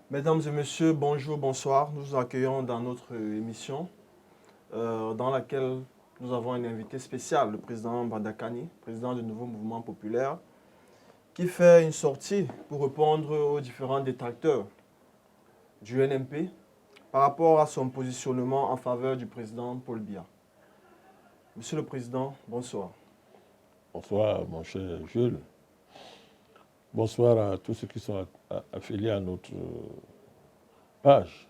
Mesdames et messieurs, bonjour, bonsoir. Nous vous accueillons dans notre émission dans laquelle nous avons un invité spécial, le président Badakani, président du Nouveau Mouvement Populaire, qui fait une sortie pour répondre aux différents détracteurs du NMP par rapport à son positionnement en faveur du président Paul Biya. Monsieur le Président, bonsoir. Bonsoir, mon cher Jules. Bonsoir à tous ceux qui sont affiliés à notre page,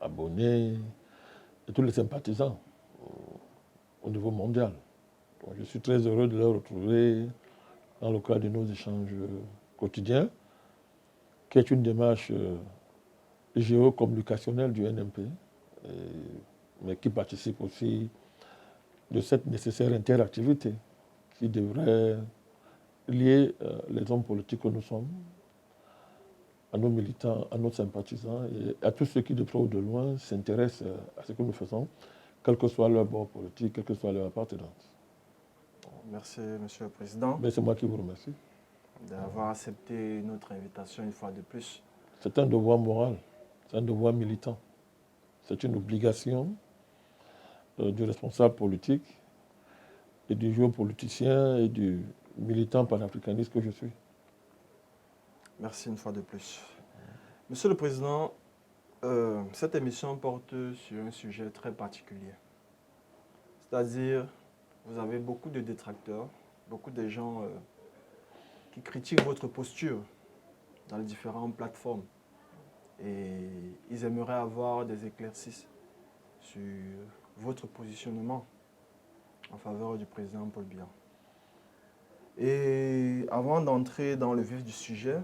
abonnés et tous les sympathisants au niveau mondial. Donc, je suis très heureux de les retrouver dans le cadre de nos échanges quotidiens, qui est une démarche géocommunicationnelle du NMP, mais qui participe aussi de cette nécessaire interactivité qui devrait lier les hommes politiques que nous sommes, à nos militants, à nos sympathisants et à tous ceux qui de près ou de loin s'intéressent à ce que nous faisons, quel que soit leur bord politique, quelle que soit leur appartenance. Merci, Monsieur le Président. Mais c'est moi qui vous remercie. D'avoir accepté notre invitation une fois de plus. C'est un devoir moral, c'est un devoir militant. C'est une obligation du responsable politique et du géopoliticien et du militant panafricaniste que je suis. Merci une fois de plus. Monsieur le Président, cette émission porte sur un sujet très particulier. C'est-à-dire, vous avez beaucoup de détracteurs, beaucoup de gens qui critiquent votre posture dans les différentes plateformes. Et ils aimeraient avoir des éclaircissements sur votre positionnement en faveur du président Paul Biya. Et avant d'entrer dans le vif du sujet,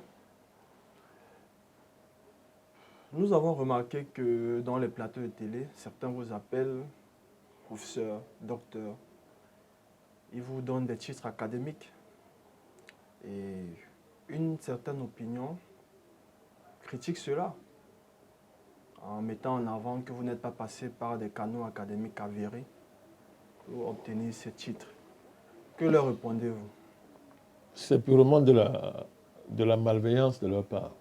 nous avons remarqué que dans les plateaux de télé, certains vous appellent professeur, docteur. Ils vous donnent des titres académiques. Et une certaine opinion critique cela, en mettant en avant que vous n'êtes pas passé par des canaux académiques avérés pour obtenir ces titres. Que leur répondez-vous? C'est purement de la malveillance de leur part.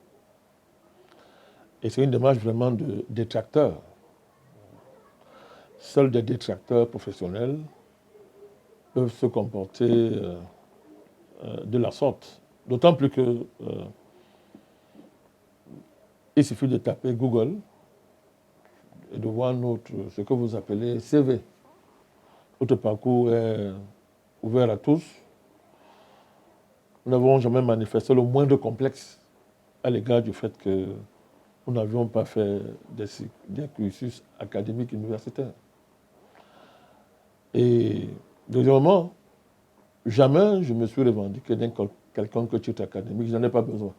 Et c'est une démarche vraiment de détracteurs. Seuls des détracteurs professionnels peuvent se comporter de la sorte. D'autant plus que il suffit de taper Google et de voir ce que vous appelez CV. Notre parcours est ouvert à tous. Nous n'avons jamais manifesté le moindre complexe à l'égard du fait que nous n'avions pas fait des cursus académiques universitaires. Et deuxièmement, jamais je me suis revendiqué d'un quelconque titre académique, je n'en ai pas besoin.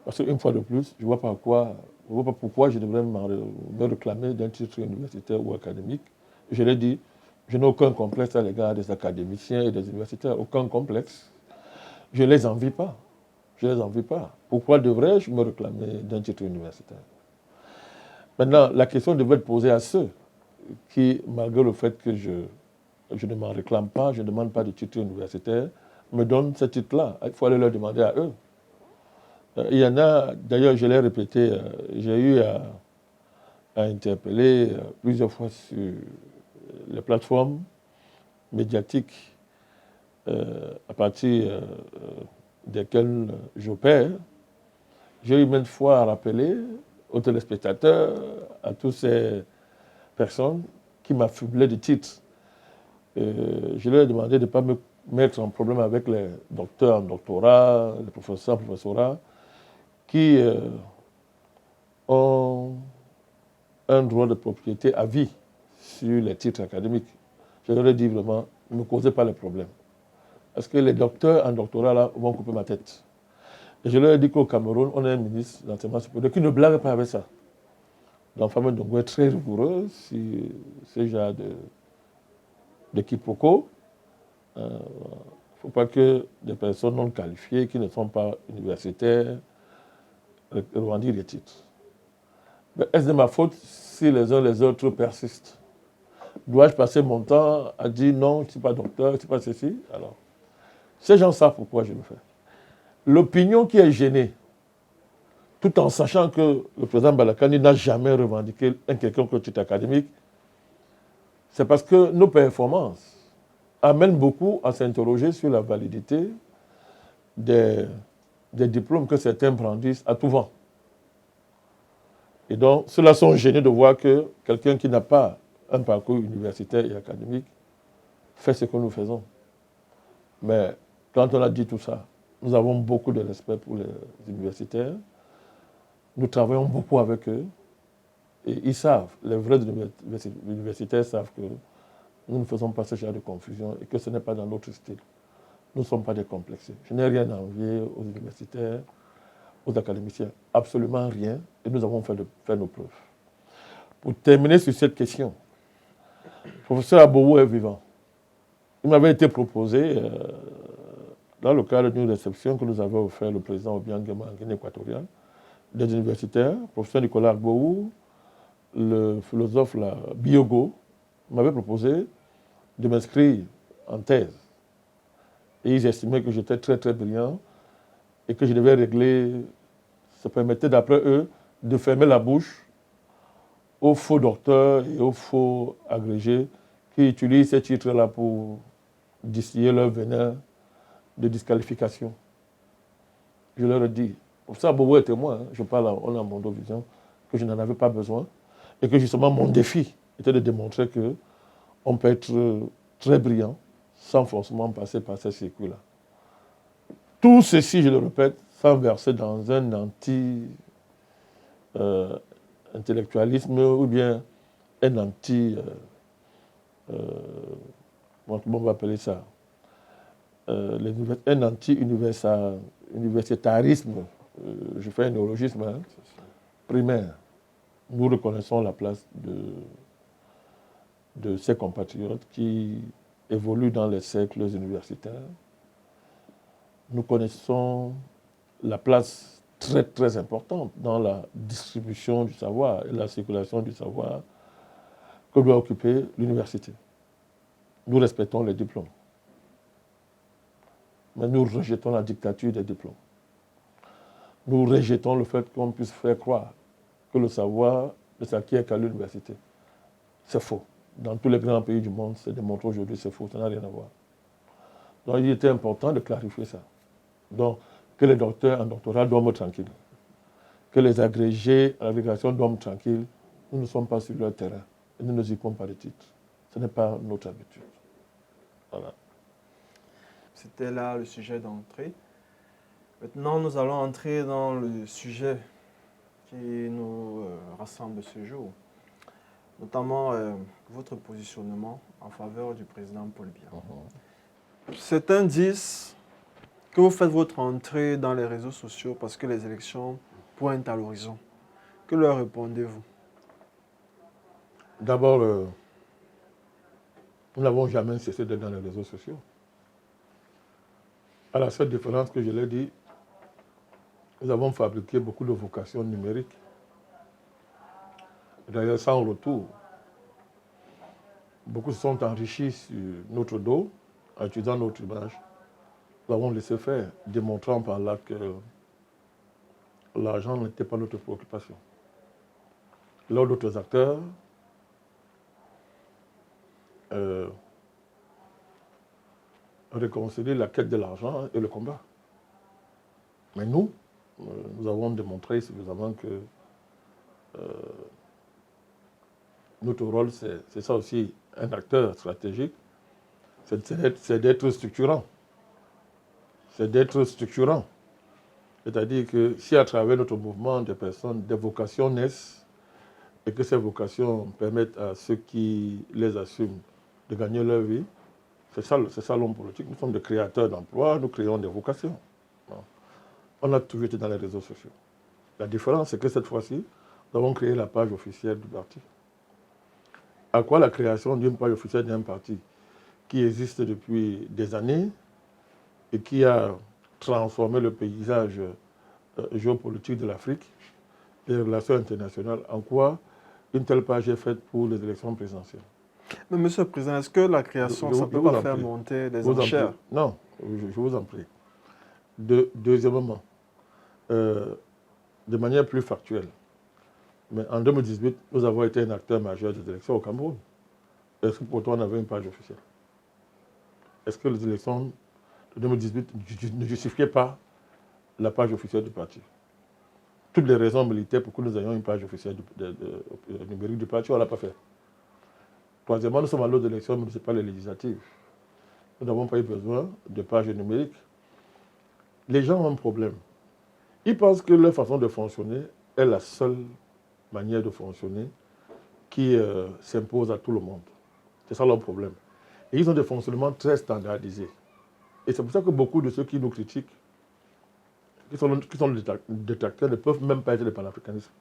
Parce qu'une fois de plus, je ne vois pas pourquoi je devrais me réclamer d'un titre universitaire ou académique. Je l'ai dit, je n'ai aucun complexe à l'égard des académiciens et des universitaires, aucun complexe. Je ne les envie pas. Je ne les envie pas. Pourquoi devrais-je me réclamer d'un titre universitaire? Maintenant, la question devrait être posée à ceux qui, malgré le fait que je ne m'en réclame pas, je ne demande pas de titre universitaire, me donnent ce titre-là. Il faut aller leur demander à eux. Il y en a, d'ailleurs, je l'ai répété, j'ai eu à interpeller plusieurs fois sur les plateformes médiatiques à partir desquelles j'opère. J'ai eu maintes fois à rappeler aux téléspectateurs, à toutes ces personnes qui m'affublaient de titres. Je leur ai demandé de ne pas me mettre en problème avec les docteurs en doctorat, les professeurs en professorat, qui ont un droit de propriété à vie sur les titres académiques. Je leur ai dit vraiment, ne me causez pas les problèmes. Parce que les docteurs en doctorat là, vont couper ma tête. Et je leur ai dit qu'au Cameroun, on a un ministre d'enseignement supérieur qui ne blague pas avec ça. Donc, Fameux Ndongo est très rigoureux sur ce genre de quiproquos. Il ne faut pas que des personnes non qualifiées, qui ne sont pas universitaires, revendiquent les titres. Mais est-ce de ma faute si les uns les autres persistent? Dois-je passer mon temps à dire non, je ne suis pas docteur, je ne suis pas ceci? Alors, ces gens savent pourquoi je le fais. L'opinion qui est gênée tout en sachant que le président Balakani n'a jamais revendiqué un quelconque titre académique, c'est parce que nos performances amènent beaucoup à s'interroger sur la validité des diplômes que certains brandissent à tout vent. Et donc, ceux-là sont gênés de voir que quelqu'un qui n'a pas un parcours universitaire et académique fait ce que nous faisons. Mais quand on a dit tout ça, nous avons beaucoup de respect pour les universitaires. Nous travaillons beaucoup avec eux. Et ils savent, les vrais universitaires savent que nous ne faisons pas ce genre de confusion et que ce n'est pas dans notre style. Nous ne sommes pas des complexés. Je n'ai rien à envier aux universitaires, aux académiciens. Absolument rien. Et nous avons fait nos preuves. Pour terminer sur cette question, le professeur Abou est vivant. Il m'avait été proposé, dans le cadre d'une réception que nous avait offert le président Obiangema en Guinée équatoriale, des universitaires, le professeur Nicolas Agboou, le philosophe Biogo, m'avait proposé de m'inscrire en thèse. Et ils estimaient que j'étais très très brillant et que je devais régler, ça permettait d'après eux de fermer la bouche aux faux docteurs et aux faux agrégés qui utilisent ces titres-là pour distiller leur venin de disqualification. Je leur ai dit, pour ça, Bobo et moi, je parle à Mondo Vision, que je n'en avais pas besoin et que justement mon défi était de démontrer qu'on peut être très brillant sans forcément passer par ces circuits-là. Tout ceci, je le répète, sans verser dans un anti-intellectualisme ou bien un comment on va appeler ça, un anti-universitarisme, je fais un néologisme, hein, primaire. Nous reconnaissons la place de ces compatriotes qui évoluent dans les cercles universitaires. Nous connaissons la place très très importante dans la distribution du savoir et la circulation du savoir que doit occuper l'université. Nous respectons les diplômes, mais nous rejetons la dictature des diplômes. Nous rejetons le fait qu'on puisse faire croire que le savoir ne s'acquiert qu'à l'université. C'est faux. Dans tous les grands pays du monde, c'est démontré aujourd'hui, c'est faux, ça n'a rien à voir. Donc il était important de clarifier ça. Donc, que les docteurs en doctorat dorment tranquilles, que les agrégés à l'agrégation dorment tranquilles. Nous ne sommes pas sur leur terrain et nous ne usurpons pas de titres. Ce n'est pas notre habitude. Voilà. C'était là le sujet d'entrée. Maintenant, nous allons entrer dans le sujet qui nous rassemble ce jour, notamment votre positionnement en faveur du président Paul Biya. Certains disent que vous faites votre entrée dans les réseaux sociaux parce que les élections pointent à l'horizon. Que leur répondez-vous? D'abord, nous n'avons jamais cessé d'être dans les réseaux sociaux. À la seule différence que je l'ai dit, nous avons fabriqué beaucoup de vocations numériques. D'ailleurs, sans retour, beaucoup se sont enrichis sur notre dos en utilisant notre image. Nous avons laissé faire, démontrant par là que l'argent n'était pas notre préoccupation. Là, d'autres acteurs réconcilient la quête de l'argent et le combat. Mais nous avons démontré suffisamment que notre rôle, c'est ça aussi, un acteur stratégique, c'est d'être structurant. C'est d'être structurant. C'est-à-dire que si à travers notre mouvement des personnes, des vocations naissent et que ces vocations permettent à ceux qui les assument de gagner leur vie, c'est ça l'homme politique. Nous sommes des créateurs d'emplois, nous créons des vocations. On a toujours été dans les réseaux sociaux. La différence, c'est que cette fois-ci, nous avons créé la page officielle du parti. À quoi la création d'une page officielle d'un parti qui existe depuis des années et qui a transformé le paysage géopolitique de l'Afrique et les relations internationales, en quoi une telle page est faite pour les élections présidentielles? Mais Monsieur le Président, est-ce que la création, ça ne peut pas faire monter les enchères? Non, je vous en prie. Deuxièmement, de manière plus factuelle. Mais en 2018, nous avons été un acteur majeur des élections au Cameroun. Est-ce que pourtant on avait une page officielle? Est-ce que les élections de 2018 ne justifiaient pas la page officielle du parti? Toutes les raisons militaires pour que nous ayons une page officielle numérique du parti, on ne l'a pas fait. Troisièmement, nous sommes à l'heure d'élections municipales et législatives. Nous n'avons pas eu besoin de pages numériques. Les gens ont un problème. Ils pensent que leur façon de fonctionner est la seule manière de fonctionner qui s'impose à tout le monde. C'est ça leur problème. Et ils ont des fonctionnements très standardisés. Et c'est pour ça que beaucoup de ceux qui nous critiquent, qui sont des détracteurs, ne peuvent même pas être des panafricanistes.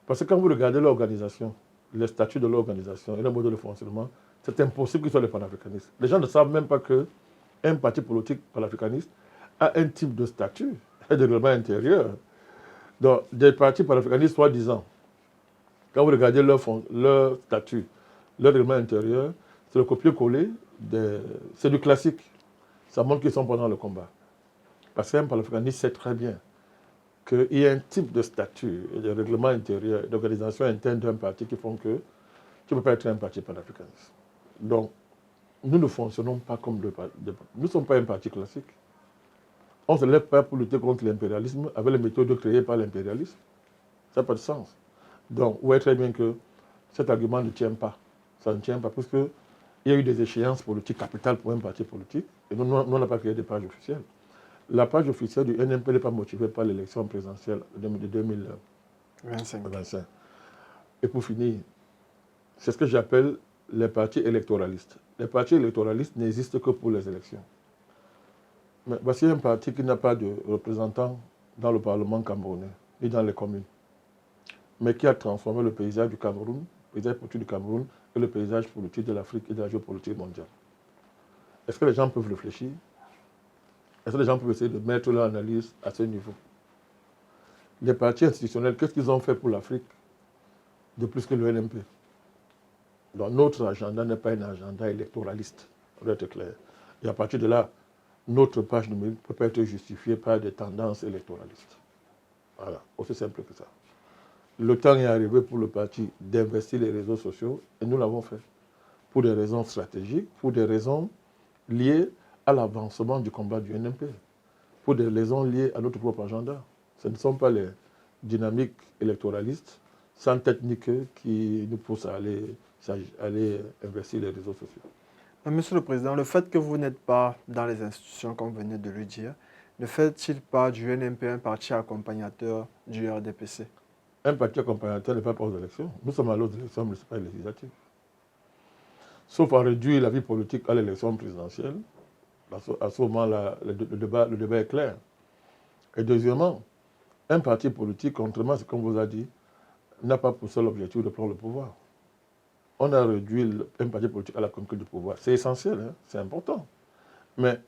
Parce que quand vous regardez l'organisation, les statuts de l'organisation et le mode de fonctionnement, c'est impossible qu'ils soient des panafricanistes. Les gens ne savent même pas qu'un parti politique panafricaniste a un type de statut et de règlement intérieur. Donc, des partis panafricanistes, soi-disant, quand vous regardez leur statut, leur règlement intérieur, c'est le copier-coller, c'est du classique. Ça montre qu'ils sont pendant le combat. Parce qu'un panafricaniste sait très bien qu'il y a un type de statut et de règlement intérieur, d'organisation interne d'un parti qui font que tu ne peux pas être un parti panafricaniste. Donc, nous ne fonctionnons pas comme nous ne sommes pas un parti classique. On ne se lève pas pour lutter contre l'impérialisme avec les méthodes créées par l'impérialisme. Ça n'a pas de sens. Donc, vous voyez très bien que cet argument ne tient pas. Ça ne tient pas parce qu'il y a eu des échéances politiques capitales pour un parti politique et nous, on n'a pas créé des pages officielles. La page officielle du NMP n'est pas motivée par l'élection présidentielle de 2025. Et pour finir, c'est ce que j'appelle les partis électoralistes. Les partis électoralistes n'existent que pour les élections. Mais voici un parti qui n'a pas de représentants dans le Parlement camerounais, ni dans les communes, mais qui a transformé le paysage du Cameroun, le paysage politique du Cameroun et le paysage politique de l'Afrique et de la géopolitique mondiale. Est-ce que les gens peuvent réfléchir? Est-ce que les gens peuvent essayer de mettre leur analyse à ce niveau? Les partis institutionnels, qu'est-ce qu'ils ont fait pour l'Afrique de plus que le NMP? Donc notre agenda n'est pas un agenda électoraliste, on doit être clair. Et à partir de là, notre page numérique ne peut pas être justifiée par des tendances électoralistes. Voilà, aussi simple que ça. Le temps est arrivé pour le parti d'investir les réseaux sociaux et nous l'avons fait. Pour des raisons stratégiques, pour des raisons liées à l'avancement du combat du NMP, pour des raisons liées à notre propre agenda. Ce ne sont pas les dynamiques électoralistes sans tête ni queue qui nous poussent à aller investir les réseaux sociaux. Monsieur le Président, le fait que vous n'êtes pas dans les institutions, comme vous venez de le dire, ne fait-il pas du NMP un parti accompagnateur du RDPC? Un parti accompagnateur n'est pas aux élections. Nous sommes à l'autre élection municipale et législative. Sauf à réduire la vie politique à l'élection présidentielle, à ce moment-là, le débat est clair. Et deuxièmement, un parti politique, contrairement à ce qu'on vous a dit, n'a pas pour seul objectif de prendre le pouvoir. On a réduit un parti politique à la conquête du pouvoir. C'est essentiel, hein? C'est important. Mais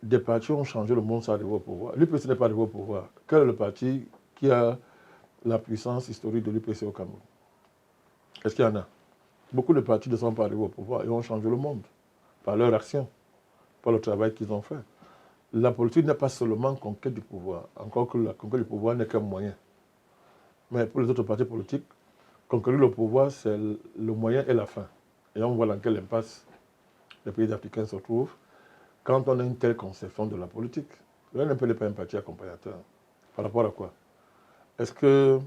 des partis ont changé le monde sans arriver au pouvoir. L'UPC n'est pas arrivé au pouvoir. Quel est le parti qui a la puissance historique de l'UPC au Cameroun? Est-ce qu'il y en a? Beaucoup de partis ne sont pas arrivés au pouvoir et ont changé le monde par leur action, par le travail qu'ils ont fait. La politique n'est pas seulement conquête du pouvoir, encore que la conquête du pouvoir n'est qu'un moyen. Mais pour les autres partis politiques, conquérir le pouvoir, c'est le moyen et la fin. Et on voit dans quelle impasse les pays africains se trouvent quand on a une telle conception de la politique. Le NMP n'est pas un parti accompagnateur. Par rapport à quoi? Est-ce que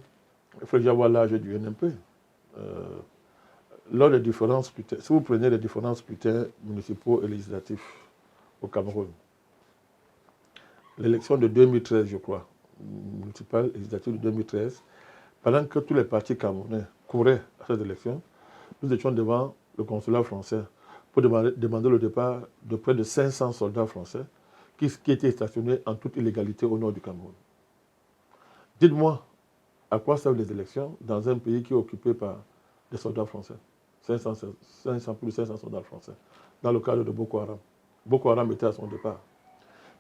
il faut déjà voir l'âge du NMP? Lors des différents scrutins, si vous prenez les différents scrutins municipaux et législatifs au Cameroun, l'élection de 2013, je crois, municipale et législative de 2013, pendant que tous les partis camerounais couraient à cette élection, nous étions devant le consulat français pour demander le départ de près de 500 soldats français qui étaient stationnés en toute illégalité au nord du Cameroun. Dites-moi, à quoi servent les élections dans un pays qui est occupé par des soldats français? 500, plus de 500 soldats français, dans le cadre de Boko Haram. Boko Haram était à son départ.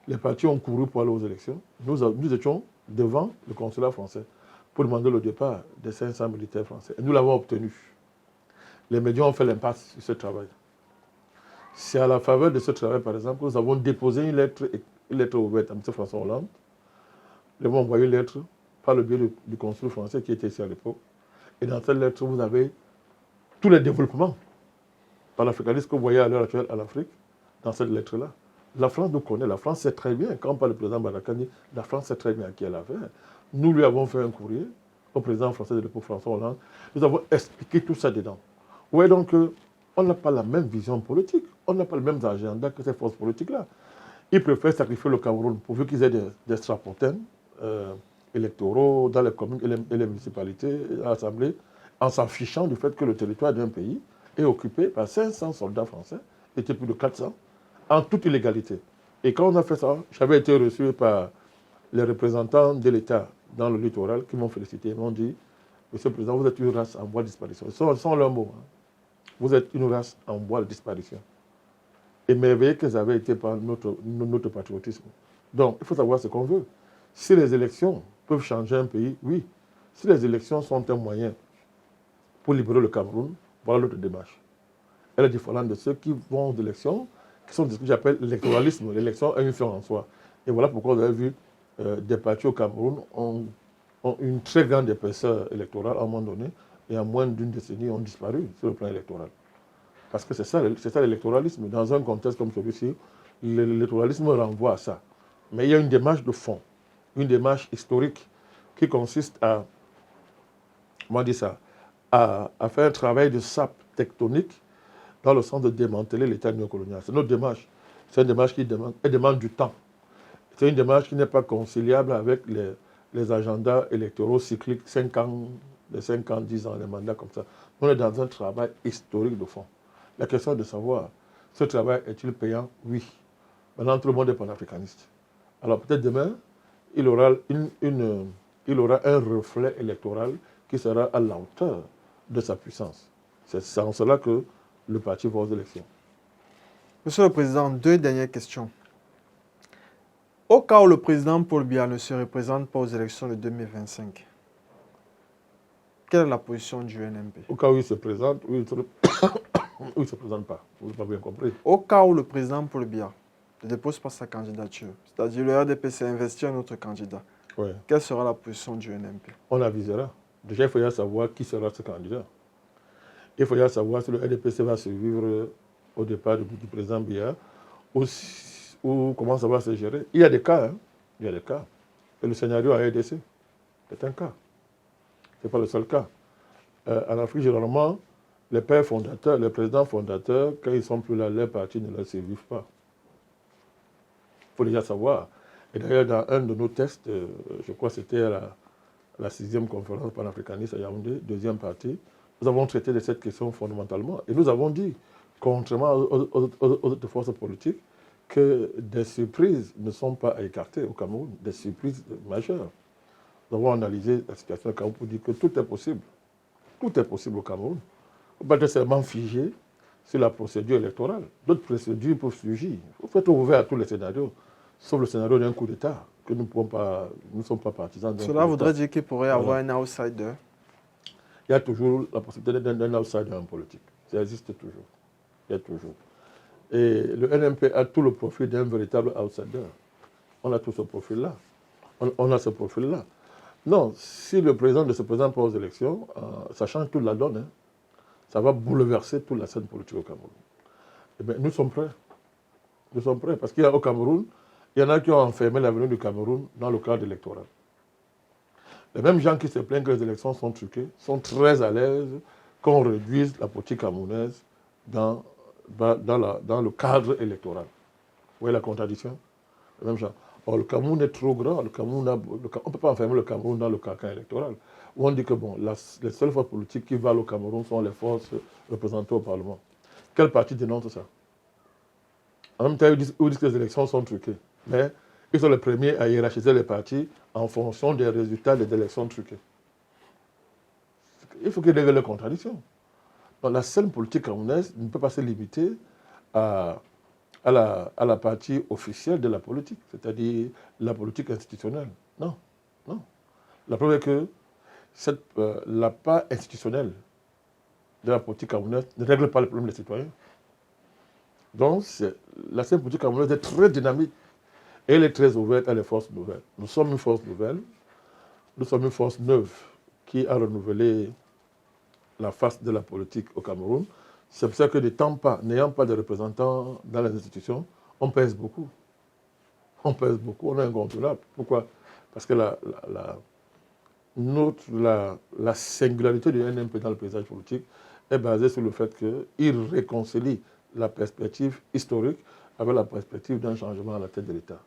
Les partis ont couru pour aller aux élections. Nous étions devant le consulat français pour demander le départ des 500 militaires français. Et nous l'avons obtenu. Les médias ont fait l'impasse sur ce travail. C'est à la faveur de ce travail, par exemple, que nous avons déposé une lettre ouverte à M. François Hollande. Nous avons envoyé une lettre par le biais du consul français qui était ici à l'époque. Et dans cette lettre, vous avez tous les développements panafricanistes que vous voyez à l'heure actuelle à l'Afrique, dans cette lettre-là. La France nous connaît, la France sait très bien, quand on parle du président Barakani, la France sait très bien à qui elle a affaire. Nous lui avons fait un courrier au président français de l'époque, François Hollande. Nous avons expliqué tout ça dedans. Vous voyez donc qu'on n'a pas la même vision politique, on n'a pas le même agenda que ces forces politiques-là. Ils préfèrent sacrifier le Cameroun pourvu qu'ils aient des strapontènes électoraux dans les communes et les municipalités, à l'Assemblée, en s'en fichant du fait que le territoire d'un pays est occupé par 500 soldats français, et plus de 400, en toute illégalité. Et quand on a fait ça, j'avais été reçu par les représentants de l'État dans le littoral qui m'ont félicité. Ils m'ont dit, Monsieur le Président, vous êtes une race en voie de disparition. Ce sont leurs mots. Hein. Vous êtes une race en voie de disparition. Émerveillés qu'ils avaient été par notre patriotisme. Donc, il faut savoir ce qu'on veut. Si les élections peuvent changer un pays, oui. Si les élections sont un moyen pour libérer le Cameroun, voilà l'autre démarche. Elle est différente de ceux qui vont aux élections, qui sont de ce que j'appelle l'électoralisme. L'élection est une fin en soi. Et voilà pourquoi vous avez vu des partis au Cameroun ont une très grande épaisseur électorale à un moment donné, et en moins d'une décennie ont disparu sur le plan électoral. Parce que c'est ça l'électoralisme. Dans un contexte comme celui-ci, l'électoralisme renvoie à ça. Mais il y a une démarche de fond, une démarche historique qui consiste à, comment dire ça, à faire un travail de sape tectonique dans le sens de démanteler l'État néocolonial. C'est notre démarche. C'est une démarche qui demande du temps. C'est une démarche qui n'est pas conciliable avec les agendas électoraux cycliques, 5 ans, de 5 ans, 10 ans, les mandats comme ça. On est dans un travail historique de fond. La question est de savoir, ce travail est-il payant? Oui. Maintenant, tout le monde est panafricaniste. Alors peut-être demain, il aura un reflet électoral qui sera à la hauteur de sa puissance. C'est en cela que le parti va aux élections. Monsieur le Président, 2 dernières questions. Au cas où le président Paul Biya ne se représente pas aux élections de 2025, quelle est la position du NMP? Au cas où il se présente, ou il ne se présente pas. Vous n'avez pas bien compris. Au cas où le président Paul Biya ne dépose pas sa candidature, c'est-à-dire le RDP s'est investi un autre candidat, Oui. quelle sera la position du NMP? On avisera. Déjà, il faudra savoir qui sera ce candidat. Il faudra savoir si le RDPC va survivre au départ du président Biya ou comment ça va se gérer. Il y a des cas. Hein. Il y a des cas. Et le scénario à RDC, c'est un cas. Ce n'est pas le seul cas. En Afrique, généralement, les pères fondateurs, les présidents fondateurs, quand ils ne sont plus là, les partis ne leur survivent pas. Il faut déjà savoir. Et d'ailleurs, dans un de nos textes, je crois que c'était à la 6e conférence panafricaniste à Yaoundé, 2e partie, nous avons traité de cette question fondamentalement. Et nous avons dit, contrairement aux autres forces politiques, que des surprises ne sont pas à écarter au Cameroun, des surprises majeures. Nous avons analysé la situation au Cameroun pour dire que tout est possible. Tout est possible au Cameroun. On ne peut pas être seulement figé sur la procédure électorale. D'autres procédures peuvent surgir. Il faut être ouvert à tous les scénarios, sauf le scénario d'un coup d'État, que nous ne sommes pas partisans d'un coup d'État. Cela voudrait dire qu'il pourrait y avoir un outsider. Il y a toujours la possibilité d'un outsider en politique. Ça existe toujours. Il y a toujours. Et le NMP a tout le profil d'un véritable outsider. On a tout ce profil-là. On a ce profil-là. Non, si le président ne se présente pas aux élections, ça change toute la donne. Hein. Ça va bouleverser toute la scène politique au Cameroun. Eh bien, nous sommes prêts. Nous sommes prêts. Parce qu'au Cameroun, il y en a qui ont enfermé l'avenir du Cameroun dans le cadre électoral. Les mêmes gens qui se plaignent que les élections sont truquées sont très à l'aise qu'on réduise la politique camerounaise dans le cadre électoral. Vous voyez la contradiction? Les mêmes gens. Or, le Cameroun est trop grand. On ne peut pas enfermer le Cameroun dans le carcan électoral. Où on dit que bon, les seules forces politiques qui valent au Cameroun sont les forces représentées au Parlement. Quel parti dénonce ça? En même temps, ils disent que les élections sont truquées. Mais ils sont les premiers à hiérarchiser les partis en fonction des résultats des élections truquées. Il faut qu'il y ait des contradictions. Donc, la scène politique camerounaise ne peut pas se limiter à la partie officielle de la politique, c'est-à-dire la politique institutionnelle. Non, non. La preuve est que la part institutionnelle de la politique camerounaise ne règle pas le problème des citoyens. Donc, la scène politique camerounaise est très dynamique et elle est très ouverte à les forces nouvelles. Nous sommes une force nouvelle. Nous sommes une force neuve qui a renouvelé la face de la politique au Cameroun. C'est pour ça que n'ayant pas de représentants dans les institutions, on pèse beaucoup. On pèse beaucoup, on est incontournable. Pourquoi? Parce que la singularité du NMP dans le paysage politique est basée sur le fait qu'il réconcilie la perspective historique avec la perspective d'un changement à la tête de l'État,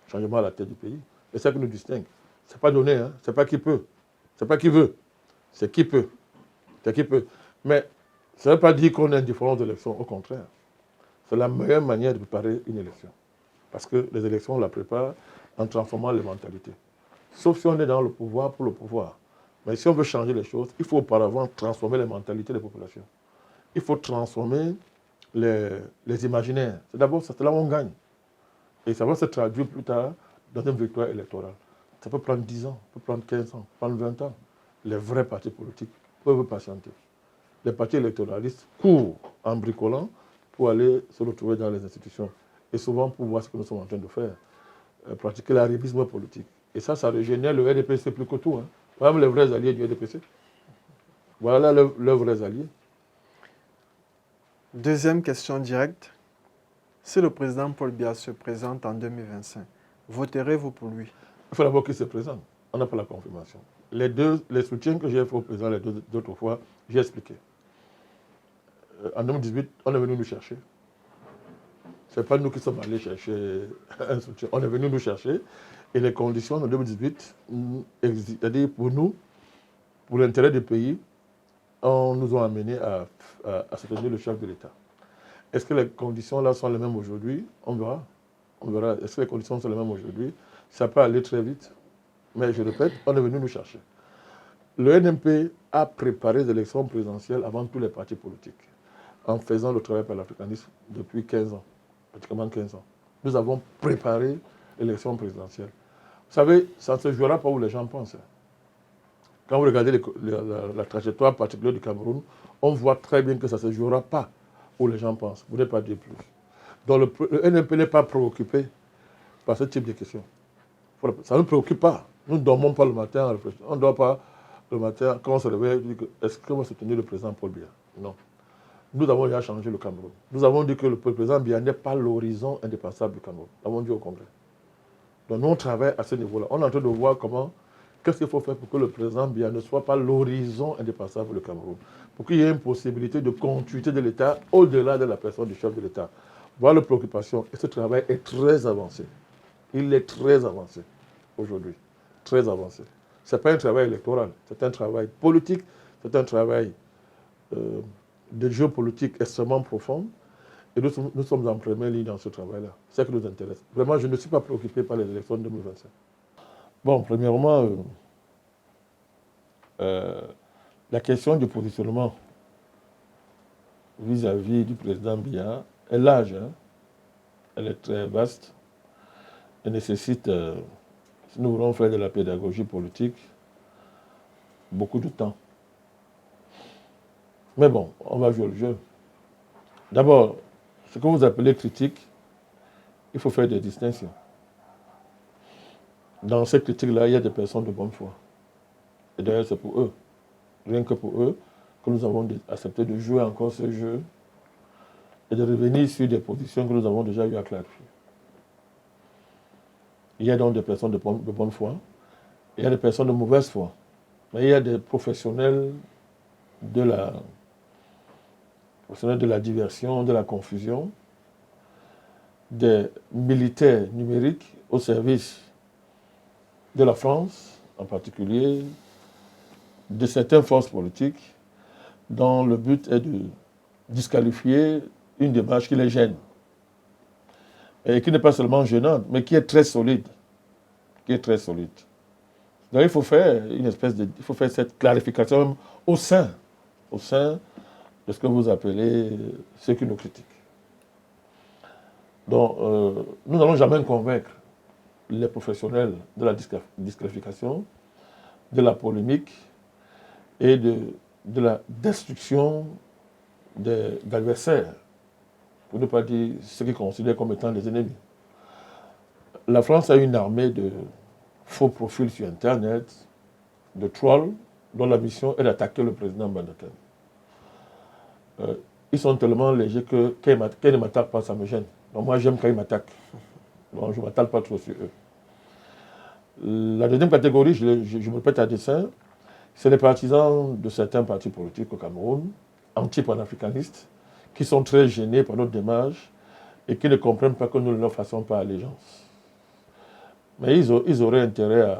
changement à la tête du pays. C'est ça qui nous distingue. Ce n'est pas donné, hein? Ce n'est pas qui peut, ce n'est pas qui veut, c'est qui peut. C'est qui peut. Mais ça ne veut pas dire qu'on est indifférent aux élections, au contraire. C'est la meilleure manière de préparer une élection. Parce que les élections, on la prépare en transformant les mentalités. Sauf si on est dans le pouvoir pour le pouvoir. Mais si on veut changer les choses, il faut auparavant transformer les mentalités des populations. Il faut transformer les imaginaires. C'est d'abord, c'est là où on gagne. Et ça va se traduire plus tard dans une victoire électorale. Ça peut prendre 10 ans, ça peut prendre 15 ans, ça peut prendre 20 ans. Les vrais partis politiques peuvent patienter. Les partis électoralistes courent en bricolant pour aller se retrouver dans les institutions. Et souvent pour voir ce que nous sommes en train de faire. Pratiquer l'arrivisme politique. Et ça régénère le RDPC plus que tout. Hein. Même les vrais alliés du RDPC. Voilà leurs vrais alliés. Deuxième question directe. Si le président Paul Biya se présente en 2025, voterez-vous pour lui? Il faut d'abord qu'il se présente. On n'a pas la confirmation. Les soutiens que j'ai fait au président les deux autres fois, j'ai expliqué. En 2018, on est venu nous chercher. Ce n'est pas nous qui sommes allés chercher un soutien. On est venu nous chercher. Et les conditions en 2018, c'est-à-dire pour nous, pour l'intérêt du pays, nous ont amenés à soutenir le chef de l'État. Est-ce que les conditions là sont les mêmes aujourd'hui? On verra. On verra. Est-ce que les conditions sont les mêmes aujourd'hui? Ça peut aller très vite. Mais je répète, on est venu nous chercher. Le NMP a préparé les élections présidentielles avant tous les partis politiques, en faisant le travail par l'africanisme depuis 15 ans, pratiquement 15 ans. Nous avons préparé l'élection présidentielle. Vous savez, ça ne se jouera pas où les gens pensent. Quand vous regardez la trajectoire particulière du Cameroun, on voit très bien que ça ne se jouera pas où les gens pensent. Vous n'êtes pas dire plus. Donc le NMP n'est pas préoccupé par ce type de questions. Ça ne nous préoccupe pas. Nous ne dormons pas le matin en réfléchissant. On ne dort pas le matin, quand on se réveille, est-ce qu'on va soutenir le président Paul Biya? Non. Nous avons déjà changé le Cameroun. Nous avons dit que le président Biya n'est pas l'horizon indépassable du Cameroun. Nous l'avons dit au Congrès. Donc nous, on travaille à ce niveau-là. On est en train de voir qu'est-ce qu'il faut faire pour que le président Biya ne soit pas l'horizon indépassable du Cameroun. Pour qu'il y ait une possibilité de continuité de l'État au-delà de la personne du chef de l'État. Voilà la préoccupation. Et ce travail est très avancé. Il est très avancé aujourd'hui. Très avancé. Ce n'est pas un travail électoral, c'est un travail politique, c'est un travail de géopolitique extrêmement profond. Et nous sommes en première ligne dans ce travail-là. C'est ce qui nous intéresse. Vraiment, je ne suis pas préoccupé par les élections de 2025. Bon, premièrement, la question du positionnement vis-à-vis du président Biya est large. Hein? Elle est très vaste. Elle nécessite, si nous voulons faire de la pédagogie politique, beaucoup de temps. Mais bon, on va jouer le jeu. D'abord, ce que vous appelez critique, il faut faire des distinctions. Dans ces critiques-là, il y a des personnes de bonne foi. Et d'ailleurs, c'est pour eux, rien que pour eux, que nous avons accepté de jouer encore ce jeu et de revenir sur des positions que nous avons déjà eu à clarifier. Il y a donc des personnes de bonne foi, il y a des personnes de mauvaise foi, mais il y a des professionnels de la diversion, de la confusion, des militaires numériques au service de la France, en particulier, de certaines forces politiques, dont le but est de disqualifier une démarche qui les gêne. Et qui n'est pas seulement gênante, mais qui est très solide. Qui est très solide. Donc il faut faire il faut faire cette clarification même au sein de ce que vous appelez ceux qui nous critiquent. Donc, nous n'allons jamais convaincre les professionnels de la disqualification, de la polémique et de la destruction des adversaires, pour ne pas dire ceux qui considèrent comme étant des ennemis. La France a une armée de faux profils sur Internet, de trolls dont la mission est d'attaquer le président Bandaken. Ils sont tellement légers que quand ils ne m'attaquent pas, ça me gêne. Donc moi, j'aime quand ils m'attaquent. Donc je ne m'attale pas trop sur eux. La deuxième catégorie, je me répète à dessein, c'est les partisans de certains partis politiques au Cameroun, anti-panafricanistes, qui sont très gênés par notre démarche et qui ne comprennent pas que nous ne leur fassons pas allégeance. Mais ils auraient intérêt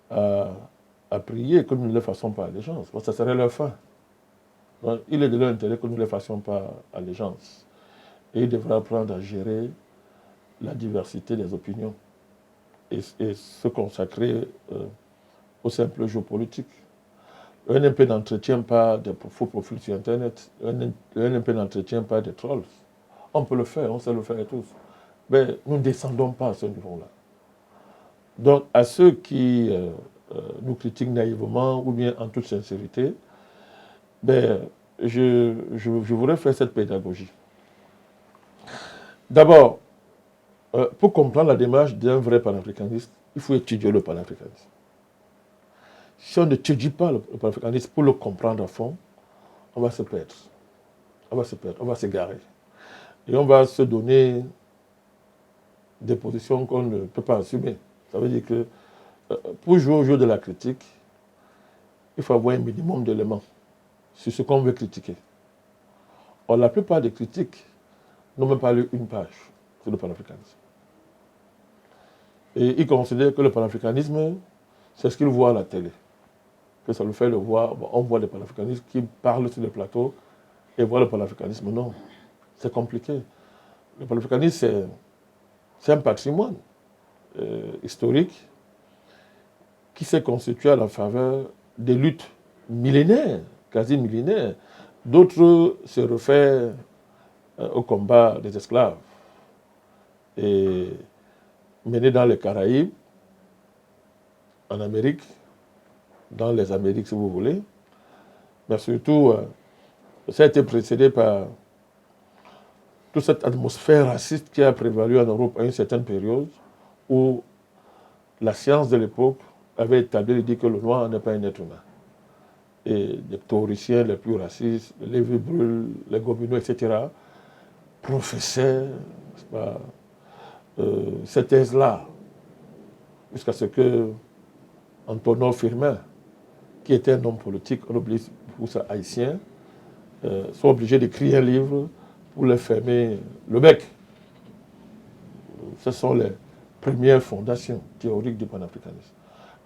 à prier que nous ne leur fassions pas allégeance, parce que ça serait leur fin. Donc, il est de leur intérêt que nous ne leur fassions pas allégeance. Et ils devraient apprendre à gérer la diversité des opinions et se consacrer au simple jeu politique. Le NMP n'entretient pas de faux profils sur Internet. Le NMP n'entretient pas de trolls. On peut le faire, on sait le faire tous. Mais nous ne descendons pas à ce niveau-là. Donc, à ceux qui nous critiquent naïvement ou bien en toute sincérité, je voudrais faire cette pédagogie. D'abord, pour comprendre la démarche d'un vrai panafricaniste, il faut étudier le panafricanisme. Si on n'étudie pas le panafricanisme pour le comprendre à fond, on va se perdre. On va s'égarer. Et on va se donner des positions qu'on ne peut pas assumer. Ça veut dire que pour jouer au jeu de la critique, il faut avoir un minimum d'éléments sur ce qu'on veut critiquer. Or, la plupart des critiques n'ont même pas lu une page sur le panafricanisme. Et ils considèrent que le panafricanisme, c'est ce qu'ils voient à la télé. Que ça le fait le voir. Bon, on voit des panafricanistes qui parlent sur les plateaux et voient le panafricanisme. Non, c'est compliqué. Le panafricanisme, c'est un patrimoine historique qui s'est constitué à la faveur des luttes millénaires, quasi millénaires. D'autres se réfèrent au combat des esclaves et menés dans les Caraïbes, en Amérique, dans les Amériques si vous voulez, mais surtout ça a été précédé par toute cette atmosphère raciste qui a prévalu en Europe à une certaine période où la science de l'époque avait établi l'idée que le noir n'est pas un être humain. Et les théoriciens les plus racistes, les Lévi-Brühl, les Gobineau, etc., professaient cette thèse-là, jusqu'à ce que Antonin Firmin, qui était un homme politique, on oublie pour ça haïtien, soit obligé d'écrire un livre pour leur fermer le bec. Ce sont les premières fondations théoriques du panafricanisme.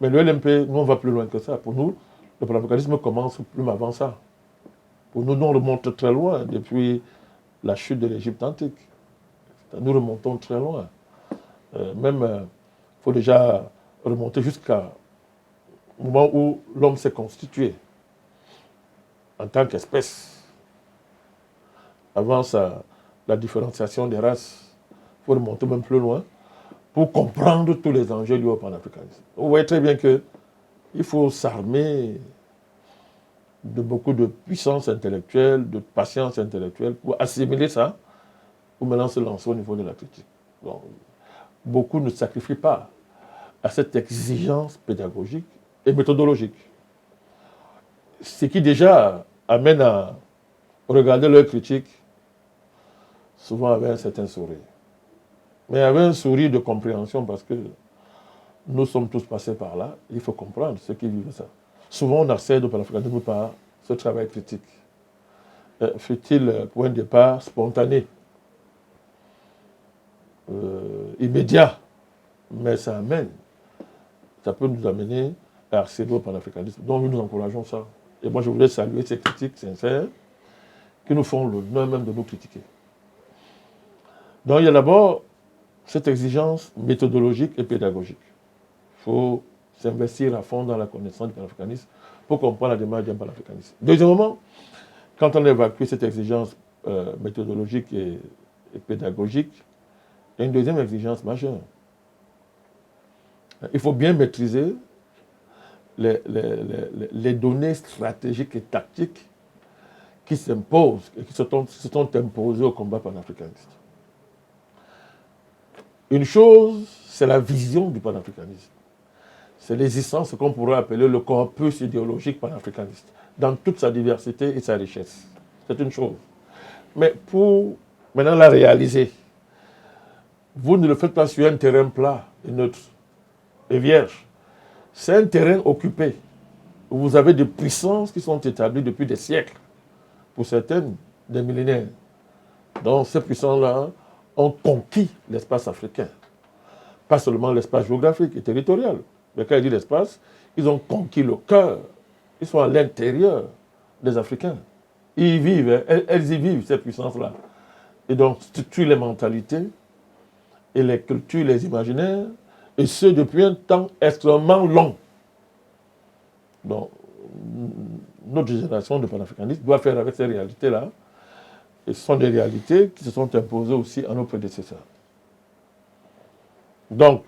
Mais le LMP, nous, on va plus loin que ça. Pour nous, le panafricanisme commence plus avant ça. Pour nous, on remonte très loin, depuis la chute de l'Égypte antique. Nous remontons très loin. Il faut déjà remonter jusqu'au moment où l'homme s'est constitué en tant qu'espèce. Avant la différenciation des races, il faut remonter même plus loin pour comprendre tous les enjeux liés au panafricanisme. Vous voyez très bien qu'il faut s'armer de beaucoup de puissance intellectuelle, de patience intellectuelle pour assimiler ça, pour maintenant se lancer au niveau de la critique. Donc, beaucoup ne sacrifient pas à cette exigence pédagogique et méthodologique. Ce qui déjà amène à regarder leurs critiques souvent avec un certain sourire. Mais avec un sourire de compréhension parce que nous sommes tous passés par là, il faut comprendre ceux qui vivent ça. Souvent on accède au panafricanisme par ce travail critique. Fut-il pour un départ spontané, immédiat, mais ça peut nous amener à accéder au panafricanisme. Donc nous encourageons ça. Et moi je voulais saluer ces critiques sincères qui nous font l'honneur même de nous critiquer. Donc il y a d'abord cette exigence méthodologique et pédagogique. Il faut s'investir à fond dans la connaissance du panafricanisme pour comprendre la démarche d'un panafricanisme. Deuxièmement, quand on évacue cette exigence méthodologique et pédagogique, il y a une deuxième exigence majeure. Il faut bien maîtriser les données stratégiques et tactiques qui s'imposent et qui se sont imposées au combat panafricaniste. Une chose, c'est la vision du panafricanisme. c'est l'existence, ce qu'on pourrait appeler le corpus idéologique panafricaniste, dans toute sa diversité et sa richesse. C'est une chose. Mais pour maintenant la réaliser, vous ne le faites pas sur un terrain plat et neutre et vierge. C'est un terrain occupé, où vous avez des puissances qui sont établies depuis des siècles, pour certaines, des millénaires. Donc ces puissances-là ont conquis l'espace africain. Pas seulement l'espace géographique et territorial. Mais quand il dit l'espace, ils ont conquis le cœur. Ils sont à l'intérieur des Africains. Ils y vivent, elles y vivent, ces puissances-là. Et donc structurent les mentalités et les cultures, les imaginaires, et ce depuis un temps extrêmement long. Donc, notre génération de panafricanistes doit faire avec ces réalités-là. Et ce sont des réalités qui se sont imposées aussi à nos prédécesseurs. Donc,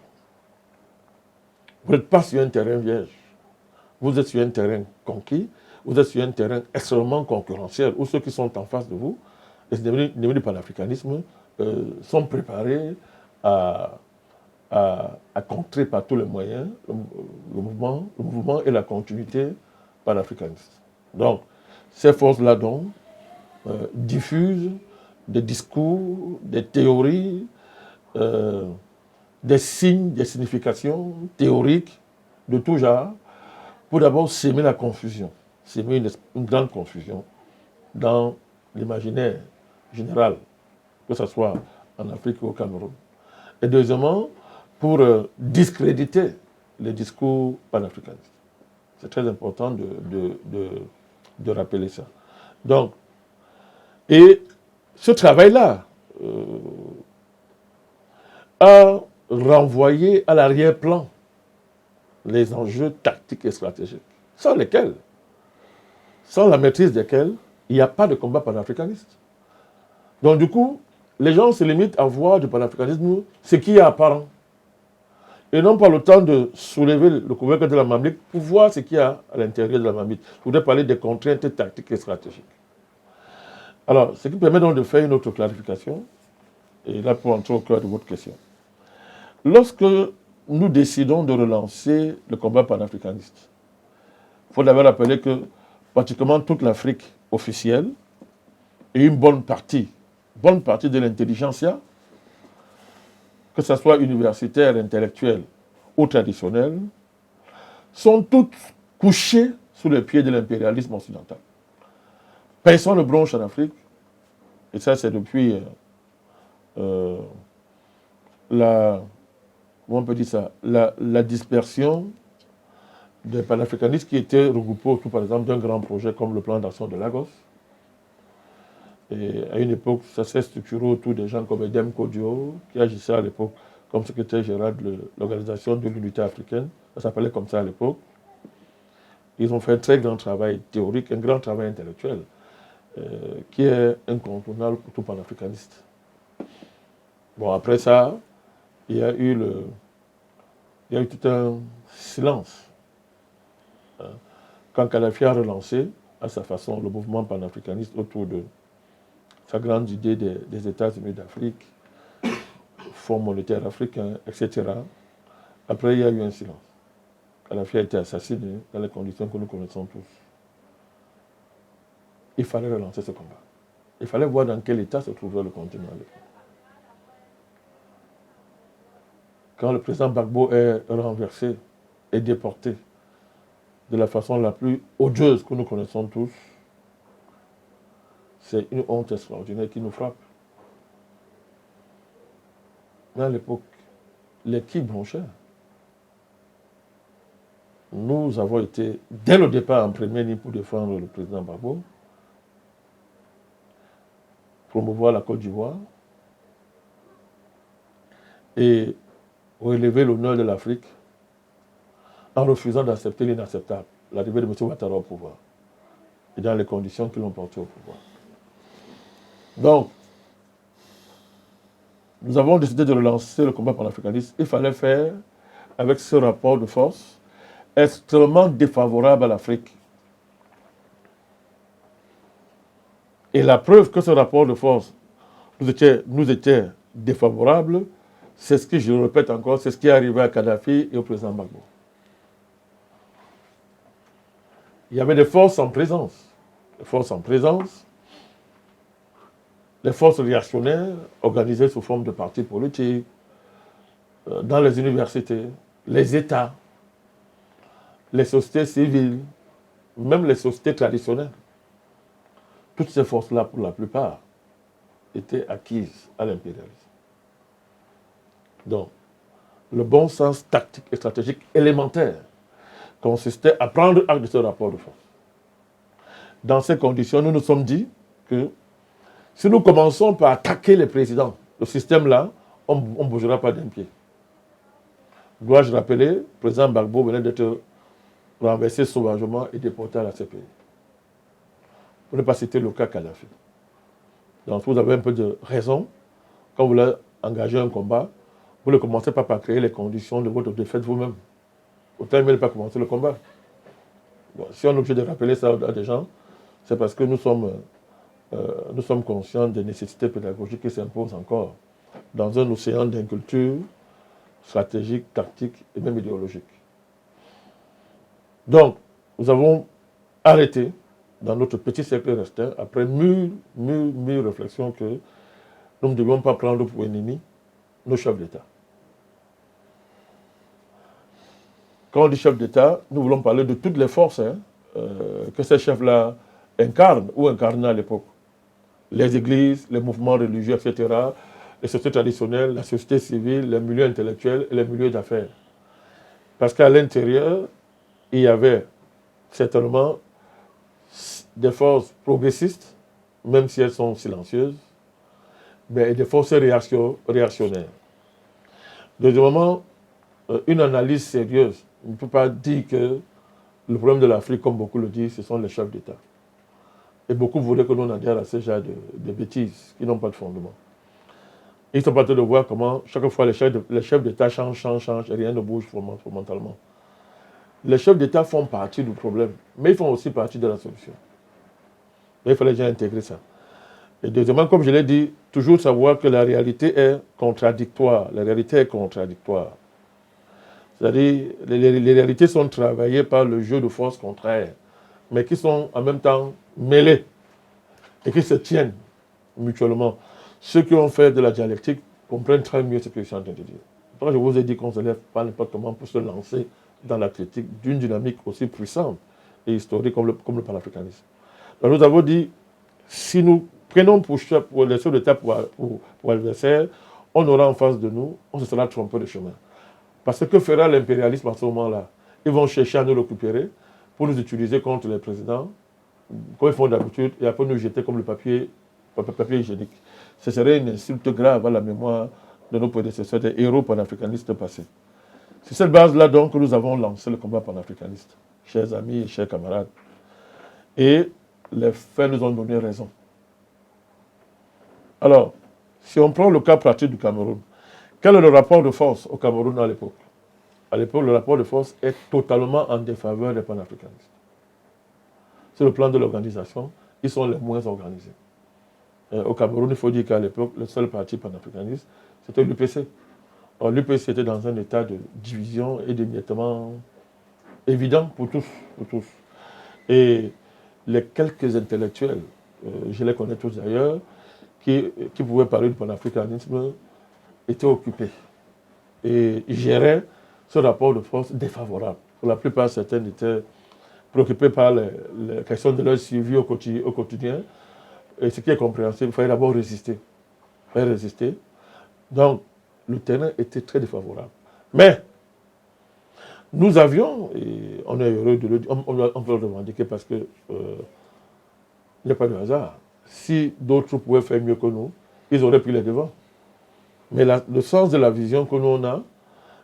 vous n'êtes pas sur un terrain vierge. Vous êtes sur un terrain conquis. Vous êtes sur un terrain extrêmement concurrentiel où ceux qui sont en face de vous, les ennemis du panafricanisme, sont préparés à contrer par tous les moyens le mouvement et la continuité panafricaniste. Donc, ces forces-là donc diffusent des discours, des théories, des signes, des significations théoriques de tout genre, pour d'abord s'aimer la confusion, s'aimer une grande confusion dans l'imaginaire général, que ce soit en Afrique ou au Cameroun. Et deuxièmement, pour discréditer les discours panafricanistes. C'est très important de rappeler ça. Donc, et ce travail-là a renvoyé à l'arrière-plan les enjeux tactiques et stratégiques, sans lesquels, sans la maîtrise desquels, il n'y a pas de combat panafricaniste. Donc du coup, les gens se limitent à voir du panafricanisme ce qui est apparent. Et non pas le temps de soulever le couvercle de la Mamlite pour voir ce qu'il y a à l'intérieur de la Mamlite. Je voudrais parler des contraintes tactiques et stratégiques. Alors, ce qui permet donc de faire une autre clarification, et là pour entrer au cœur de votre question. Lorsque nous décidons de relancer le combat panafricaniste, il faut d'abord rappeler que pratiquement toute l'Afrique officielle et une bonne partie de l'intelligentsia, que ce soit universitaire, intellectuelle ou traditionnelle, sont toutes couchées sous les pieds de l'impérialisme occidental. Personne ne bronche en Afrique, et ça c'est depuis la dispersion des panafricanistes qui étaient regroupés autour, par exemple, d'un grand projet comme le plan d'action de Lagos. Et à une époque, ça s'est structuré autour des gens comme Edem Kodio, qui agissait à l'époque comme secrétaire général de l'Organisation de l'Unité africaine. Ça s'appelait comme ça à l'époque. Ils ont fait un très grand travail théorique, un grand travail intellectuel, qui est incontournable pour tout panafricaniste. Bon, après ça, il y a eu tout un silence. Quand Kadhafi a relancé, à sa façon, le mouvement panafricaniste autour de sa grande idée des États-Unis d'Afrique, Fonds monétaire africain, etc. Après, il y a eu un silence. Kadhafi a été assassiné dans les conditions que nous connaissons tous. Il fallait relancer ce combat. Il fallait voir dans quel état se trouvait le continent à l'époque. Quand le président Gbagbo est renversé et déporté de la façon la plus odieuse que nous connaissons tous, c'est une honte extraordinaire qui nous frappe. Mais à l'époque, l'équipe bronchait. Nous avons été, dès le départ, en première ligne pour défendre le président Gbagbo, promouvoir la Côte d'Ivoire et relever l'honneur de l'Afrique en refusant d'accepter l'inacceptable, l'arrivée de M. Ouattara au pouvoir, et dans les conditions qui l'ont porté au pouvoir. Donc, nous avons décidé de relancer le combat panafricaniste. Il fallait faire avec ce rapport de force extrêmement défavorable à l'Afrique. Et la preuve que ce rapport de force nous était défavorable, c'est ce que je le répète encore, c'est ce qui est arrivé à Kadhafi et au président Gbagbo. il y avait des forces en présence. Les forces en présence, les forces réactionnaires organisées sous forme de partis politiques, dans les universités, les États, les sociétés civiles, même les sociétés traditionnelles. Toutes ces forces-là, pour la plupart, étaient acquises à l'impérialisme. Donc, le bon sens tactique et stratégique élémentaire consistait à prendre acte de ce rapport de force. Dans ces conditions, nous nous sommes dit que si nous commençons par attaquer les présidents, le système-là, on ne bougera pas d'un pied. Dois-je rappeler, le président Gbagbo venait d'être renversé sauvagement et déporté à la CPI. Pour ne pas citer le cas Kadhafi. Donc vous avez un peu de raison, quand vous voulez engager un combat, vous ne commencez pas par créer les conditions de votre défaite vous-même. Autant ne pas commencer le combat. Bon, si on est obligé de rappeler ça à des gens, c'est parce que nous sommes conscients des nécessités pédagogiques qui s'imposent encore dans un océan d'inculture stratégique, tactique et même idéologique. Donc, nous avons arrêté dans notre petit cercle restreint, après mille réflexions, que nous ne devions pas prendre pour ennemis nos chefs d'État. Quand on dit chef d'État, nous voulons parler de toutes les forces que ces chefs-là incarnent ou incarnaient à l'époque. Les églises, les mouvements religieux, etc., les sociétés traditionnelles, la société civile, les milieux intellectuels et les milieux d'affaires. Parce qu'à l'intérieur, il y avait certainement des forces progressistes, même si elles sont silencieuses, mais des forces réactionnaires. Deuxièmement, une analyse sérieuse. On ne peut pas dire que le problème de l'Afrique, comme beaucoup le disent, ce sont les chefs d'État. Et beaucoup voudraient que l'on adhère à ce genre de bêtises qui n'ont pas de fondement. Ils sont pas en train de voir comment, chaque fois, les chefs d'État changent et rien ne bouge fondamentalement. Les chefs d'État font partie du problème, mais ils font aussi partie de la solution. Mais il fallait déjà intégrer ça. Et deuxièmement, comme je l'ai dit, toujours savoir que la réalité est contradictoire. La réalité est contradictoire. C'est-à-dire, les réalités sont travaillées par le jeu de forces contraires, mais qui sont en même temps mêlées et qui se tiennent mutuellement. Ceux qui ont fait de la dialectique comprennent très mieux ce que je suis en train de dire. Quand je vous ai dit qu'on se lève pas n'importe comment pour se lancer dans la critique d'une dynamique aussi puissante et historique comme le panafricanisme. Donc nous avons dit, si nous prenons pour les chefs d'État pour adversaire, on aura en face de nous, on se sera trompé de chemin. Parce que que fera l'impérialisme à ce moment-là? Ils vont chercher à nous récupérer pour nous utiliser contre les présidents, comme ils font d'habitude, et après nous jeter comme le papier hygiénique. Ce serait une insulte grave à la mémoire de nos prédécesseurs, des héros panafricanistes passés. C'est cette base-là donc que nous avons lancé le combat panafricaniste, chers amis et chers camarades. Et les faits nous ont donné raison. Alors, si on prend le cas pratique du Cameroun, quel est le rapport de force au Cameroun à l'époque? À l'époque, le rapport de force est totalement en défaveur des panafricanistes. Sur le plan de l'organisation, ils sont les moins organisés. Au Cameroun, il faut dire qu'à l'époque, le seul parti panafricaniste, c'était l'UPC. Alors l'UPC était dans un état de division et d'émiettement évident pour tous. Et les quelques intellectuels, je les connais tous d'ailleurs, qui pouvaient parler du panafricanisme, étaient occupés et géraient ce rapport de force défavorable. Pour la plupart, certains étaient préoccupés par les questions de leur suivi au quotidien. Et ce qui est compréhensible, il fallait d'abord résister. Donc, le terrain était très défavorable. Mais, nous avions, et on est heureux de le dire, on peut le revendiquer parce que il n'y a pas de hasard. Si d'autres pouvaient faire mieux que nous, ils auraient pris les devants. Mais le sens de la vision que nous on a,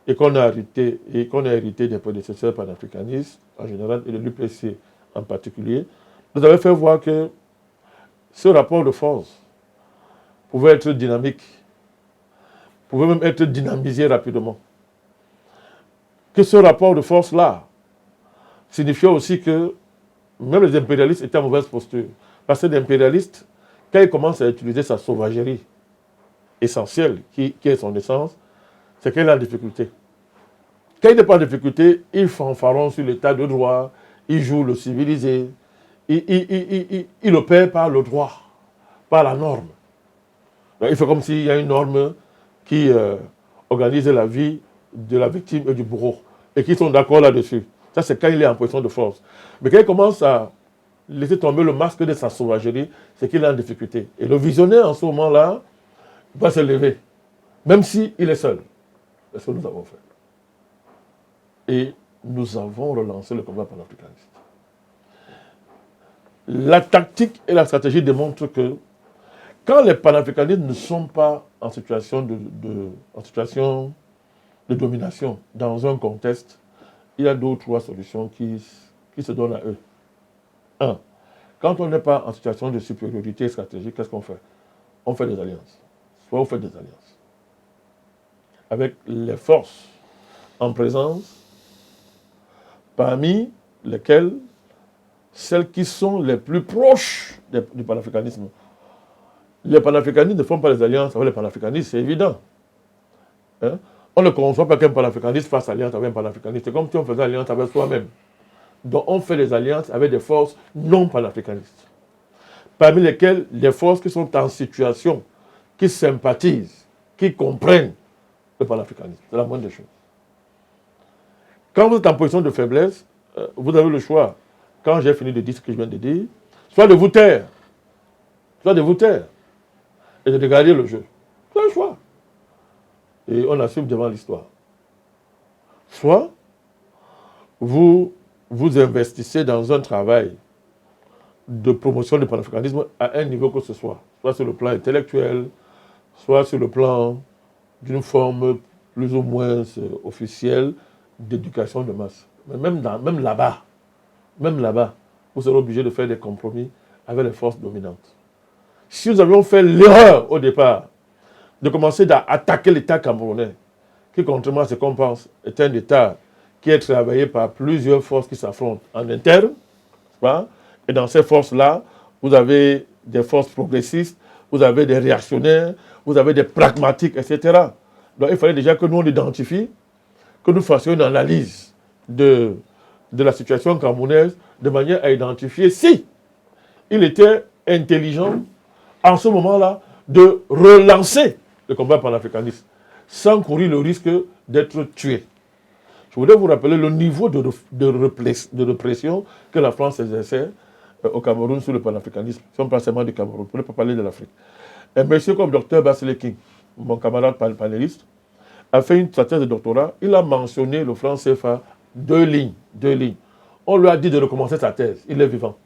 et qu'on a hérité des prédécesseurs panafricanistes en général, et de l'UPC en particulier, nous avait fait voir que ce rapport de force pouvait être dynamique, pouvait même être dynamisé rapidement. Que ce rapport de force-là signifiait aussi que même les impérialistes étaient en mauvaise posture. Parce que l'impérialiste, quand il commence à utiliser sa sauvagerie essentielle, qui est son essence, c'est qu'il est en difficulté. Quand il n'est pas en difficulté, ils fanfaront sur l'état de droit, il joue le civilisé, il opère par le droit, par la norme. Donc, il fait comme s'il y a une norme qui organise la vie de la victime et du bourreau, et qu'ils sont d'accord là-dessus. Ça, c'est quand il est en position de force. Mais quand il commence à laisser tomber le masque de sa sauvagerie, c'est qu'il est en difficulté. Et le visionnaire, en ce moment-là, va se lever, même s'il est seul. C'est ce que nous avons fait. Et nous avons relancé le combat panafricaniste. La tactique et la stratégie démontrent que quand les panafricanistes ne sont pas en situation de domination dans un contexte, il y a 2 ou 3 solutions qui se donnent à eux. 1. Quand on n'est pas en situation de supériorité stratégique, qu'est-ce qu'on fait? On fait des alliances. Soit on fait des alliances avec les forces en présence, parmi lesquelles celles qui sont les plus proches du panafricanisme. Les panafricanistes ne font pas des alliances avec les panafricanistes, c'est évident. Hein? On ne conçoit pas qu'un panafricaniste fasse alliance avec un panafricaniste. C'est comme si on faisait alliance avec soi-même. Donc on fait des alliances avec des forces non panafricanistes. Parmi lesquelles les forces qui sont en situation, qui sympathisent, qui comprennent le panafricanisme. C'est la moindre des choses. Quand vous êtes en position de faiblesse, vous avez le choix. Quand j'ai fini de dire ce que je viens de dire, soit de vous taire, et de regarder le jeu. C'est un choix. Et on assume devant l'histoire. Soit vous investissez dans un travail de promotion du panafricanisme à un niveau que ce soit sur le plan intellectuel, soit sur le plan d'une forme plus ou moins officielle d'éducation de masse. Mais même là-bas, vous serez obligé de faire des compromis avec les forces dominantes. Si nous avions fait l'erreur au départ de commencer à attaquer l'État camerounais, qui, contrairement à ce qu'on pense, est un État qui est travaillé par plusieurs forces qui s'affrontent en interne, et dans ces forces-là, vous avez des forces progressistes, vous avez des réactionnaires, vous avez des pragmatiques, etc. Donc il fallait déjà que nous on identifie, que nous fassions une analyse de la situation camerounaise de manière à identifier si il était intelligent en ce moment-là de relancer le combat panafricaniste sans courir le risque d'être tué. Je voudrais vous rappeler le niveau de répression que la France exerçait au Cameroun sur le panafricanisme, si on parle seulement du Cameroun, pour ne pas parler de l'Afrique. Un monsieur comme Dr Bassile King, mon camarade panéliste, a fait une thèse de doctorat, il a mentionné le franc CFA, 2 lignes. On lui a dit de recommencer sa thèse, il est vivant.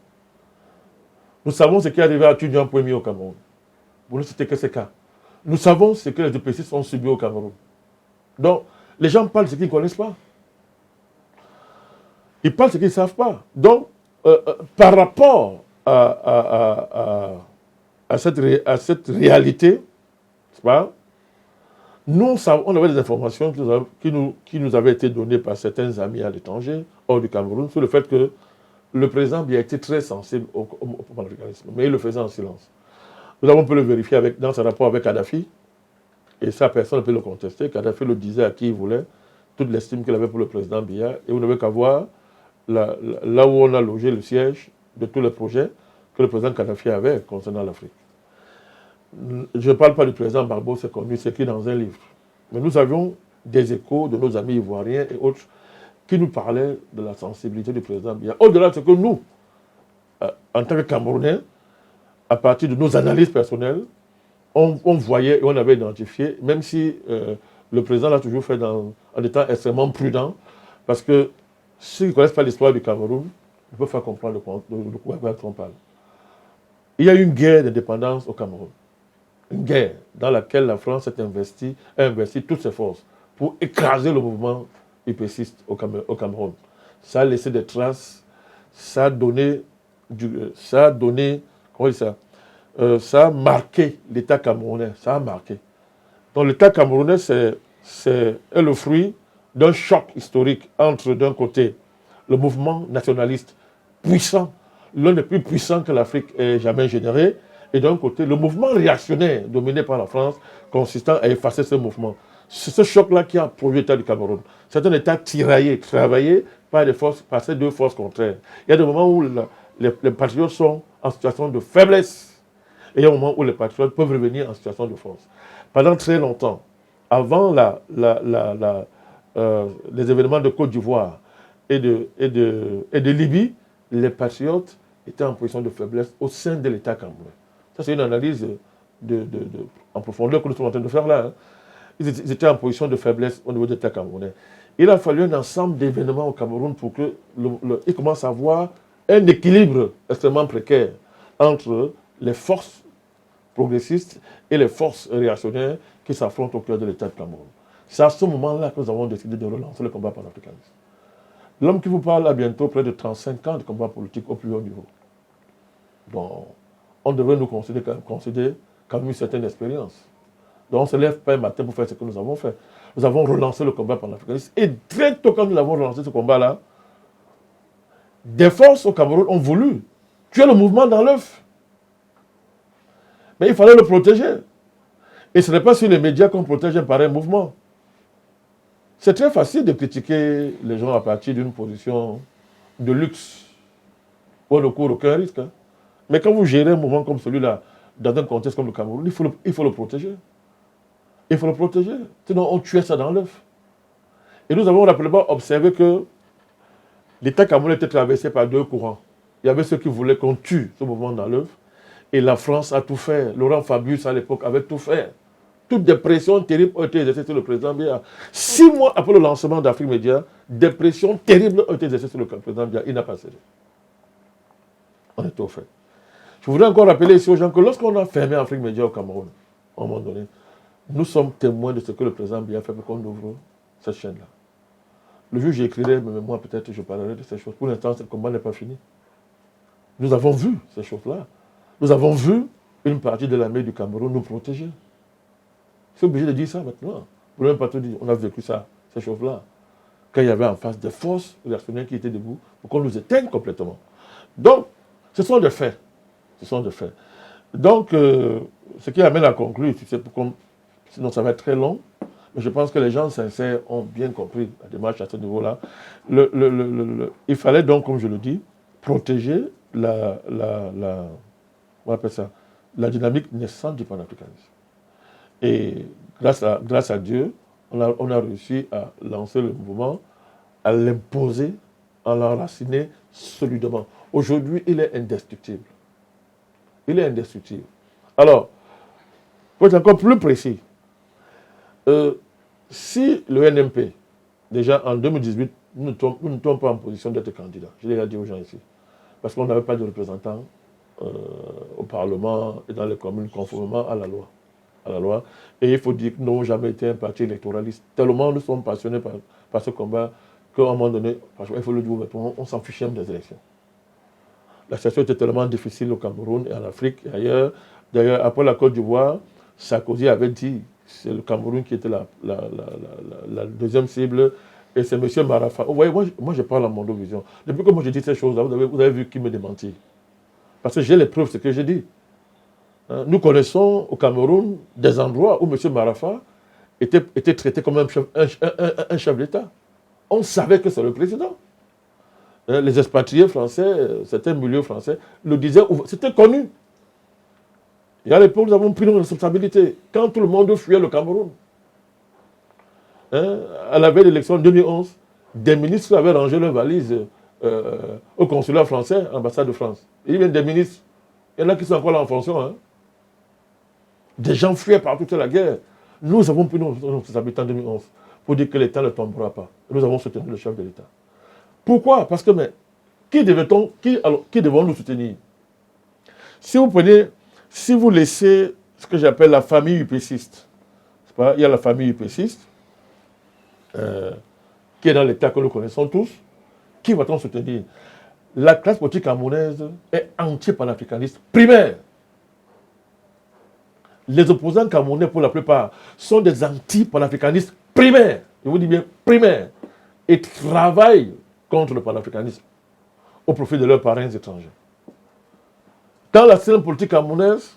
Nous savons ce qui est arrivé à Tidjane Pouemi au Cameroun. Pour nous, c'était que ce cas. Nous savons ce que les EPCistes ont subi au Cameroun. Donc, les gens parlent de ce qu'ils ne connaissent pas. Ils parlent de ce qu'ils ne savent pas. Donc, par rapport à cette réalité, pas, nous, on avait des informations qui nous avaient été données par certains amis à l'étranger, hors du Cameroun, sur le fait que le président Biya était très sensible au panafricanisme, mais il le faisait en silence. Nous avons pu le vérifier dans ses rapports avec Kadhafi, et ça, personne ne peut le contester. Kadhafi le disait à qui il voulait, toute l'estime qu'il avait pour le président Biya, et vous n'avez qu'à voir là où on a logé le siège de tous les projets que le président Kadhafi avait concernant l'Afrique. Je ne parle pas du président Gbagbo, c'est connu, c'est écrit dans un livre. Mais nous avions des échos de nos amis ivoiriens et autres qui nous parlaient de la sensibilité du président Biya. Au-delà de ce que nous, en tant que Camerounais, à partir de nos analyses personnelles, on voyait et on avait identifié, même si le président l'a toujours fait en étant extrêmement prudent, parce que ceux qui ne connaissent pas l'histoire du Cameroun ne peuvent pas comprendre de quoi on parle. Il y a eu une guerre d'indépendance au Cameroun. Une guerre dans laquelle la France a investi toutes ses forces pour écraser le mouvement UPCiste au Cameroun. Ça a laissé des traces, ça a marqué l'État camerounais, ça a marqué. Donc l'État camerounais, est le fruit d'un choc historique entre, d'un côté, le mouvement nationaliste puissant, l'un des plus puissants que l'Afrique ait jamais généré, et d'un côté, le mouvement réactionnaire dominé par la France, consistant à effacer ce mouvement. C'est ce choc-là qui a produit l'État du Cameroun. C'est un État tiraillé, travaillé par ces deux forces contraires. Il y a des moments où les patriotes sont en situation de faiblesse. Et il y a des moments où les patriotes peuvent revenir en situation de force. Pendant très longtemps, avant les événements de Côte d'Ivoire et de Libye, les patriotes étaient en position de faiblesse au sein de l'État camerounais. Ça, c'est une analyse en profondeur que nous sommes en train de faire là. Hein. Ils étaient en position de faiblesse au niveau de l'État camerounais. Il a fallu un ensemble d'événements au Cameroun pour qu'ils commencent à avoir un équilibre extrêmement précaire entre les forces progressistes et les forces réactionnaires qui s'affrontent au cœur de l'État de Cameroun. C'est à ce moment-là que nous avons décidé de relancer le combat panafricaniste. L'homme qui vous parle a bientôt près de 35 ans de combat politique au plus haut niveau. Donc, on devrait nous considérer comme une certaine expérience. Donc, on ne se lève pas un matin pour faire ce que nous avons fait. Nous avons relancé le combat panafricaniste. Et très tôt, quand nous avons relancé ce combat-là, des forces au Cameroun ont voulu tuer le mouvement dans l'œuf. Mais il fallait le protéger. Et ce n'est pas sur les médias qu'on protège un pareil mouvement. C'est très facile de critiquer les gens à partir d'une position de luxe où on ne court aucun risque. Hein. Mais quand vous gérez un mouvement comme celui-là, dans un contexte comme le Cameroun, il faut le protéger. Il faut le protéger. Sinon, on tuait ça dans l'œuf. Et nous avons rapidement observé que l'État camerounais était traversé par deux courants. Il y avait ceux qui voulaient qu'on tue ce mouvement dans l'œuf. Et la France a tout fait. Laurent Fabius, à l'époque, avait tout fait. Toutes des pressions terribles ont été exercées sur le président Biya. 6 mois après le lancement d'Afrique Média, des pressions terribles ont été exercées sur le président Biya. Il n'a pas cédé. On est au fait. Je voudrais encore rappeler ici aux gens que lorsqu'on a fermé Afrique Média au Cameroun, à un moment donné, nous sommes témoins de ce que le président Biya fait pour qu'on ouvre cette chaîne-là. Le jour où j'écrirai mes mémoires, peut-être je parlerai de ces choses. Pour l'instant, ce combat n'est pas fini. Nous avons vu ces choses-là. Nous avons vu une partie de l'armée du Cameroun nous protéger. Je suis obligé de dire ça maintenant. Vous ne pouvez même pas tout dire. On a vécu ça, ces choses-là. Quand il y avait en face des forces réactionnaires qui étaient debout pour qu'on nous éteigne complètement. Donc, ce sont des faits. Ce sont des faits. Donc, ce qui amène à conclure, sinon ça va être très long, mais je pense que les gens sincères ont bien compris la démarche à ce niveau-là. Il fallait donc, comme je le dis, protéger on appelle ça, la dynamique naissante du panafricanisme. Et grâce à Dieu, on a réussi à lancer le mouvement, à l'imposer, à l'enraciner solidement. Aujourd'hui, il est indestructible. Il est indestructible. Alors, pour être encore plus précis, si le NMP, déjà en 2018, nous ne sommes pas en position d'être candidat, je l'ai déjà dit aux gens ici, parce qu'on n'avait pas de représentants au Parlement et dans les communes conformément à la loi. Et il faut dire que nous n'avons jamais été un parti électoraliste. Tellement nous sommes passionnés par ce combat qu'à un moment donné, il faut le dire, on s'en fichait même des élections. La situation était tellement difficile au Cameroun et en Afrique et ailleurs. D'ailleurs, après la Côte d'Ivoire, Sarkozy avait dit c'est le Cameroun qui était la deuxième cible. Et c'est M. Marafa. Vous voyez, moi je parle en mondovision. Depuis que moi je dis ces choses-là, vous avez vu qui me démentit. Parce que j'ai les preuves de ce que j'ai dit. Nous connaissons au Cameroun des endroits où M. Marafa était traité comme un chef d'État. On savait que c'est le président. Les expatriés français, certains milieux français, le disaient, c'était connu. Et à l'époque, nous avons pris nos responsabilités. Quand tout le monde fuyait le Cameroun, à la veille de l'élection 2011, des ministres avaient rangé leurs valises au consulat français, à l'ambassade de France. Il y a des ministres, il y en a qui sont encore là en fonction. Hein. Des gens fuyaient par toute la guerre. Nous avons pris nos responsabilités en 2011 pour dire que l'État ne tombera pas. Nous avons soutenu le chef de l'État. Pourquoi? Parce que, mais, qui devons-nous soutenir? Si vous laissez ce que j'appelle la famille upéciste, il y a la famille upéciste, qui est dans l'État que nous connaissons tous, qui va-t-on soutenir? La classe politique camerounaise est anti-panafricaniste primaire. Les opposants camerounais, pour la plupart, sont des anti-panafricanistes primaires. Je vous dis bien primaires. Et travaillent contre le panafricanisme au profit de leurs parrains étrangers. Dans la scène politique camerounaise,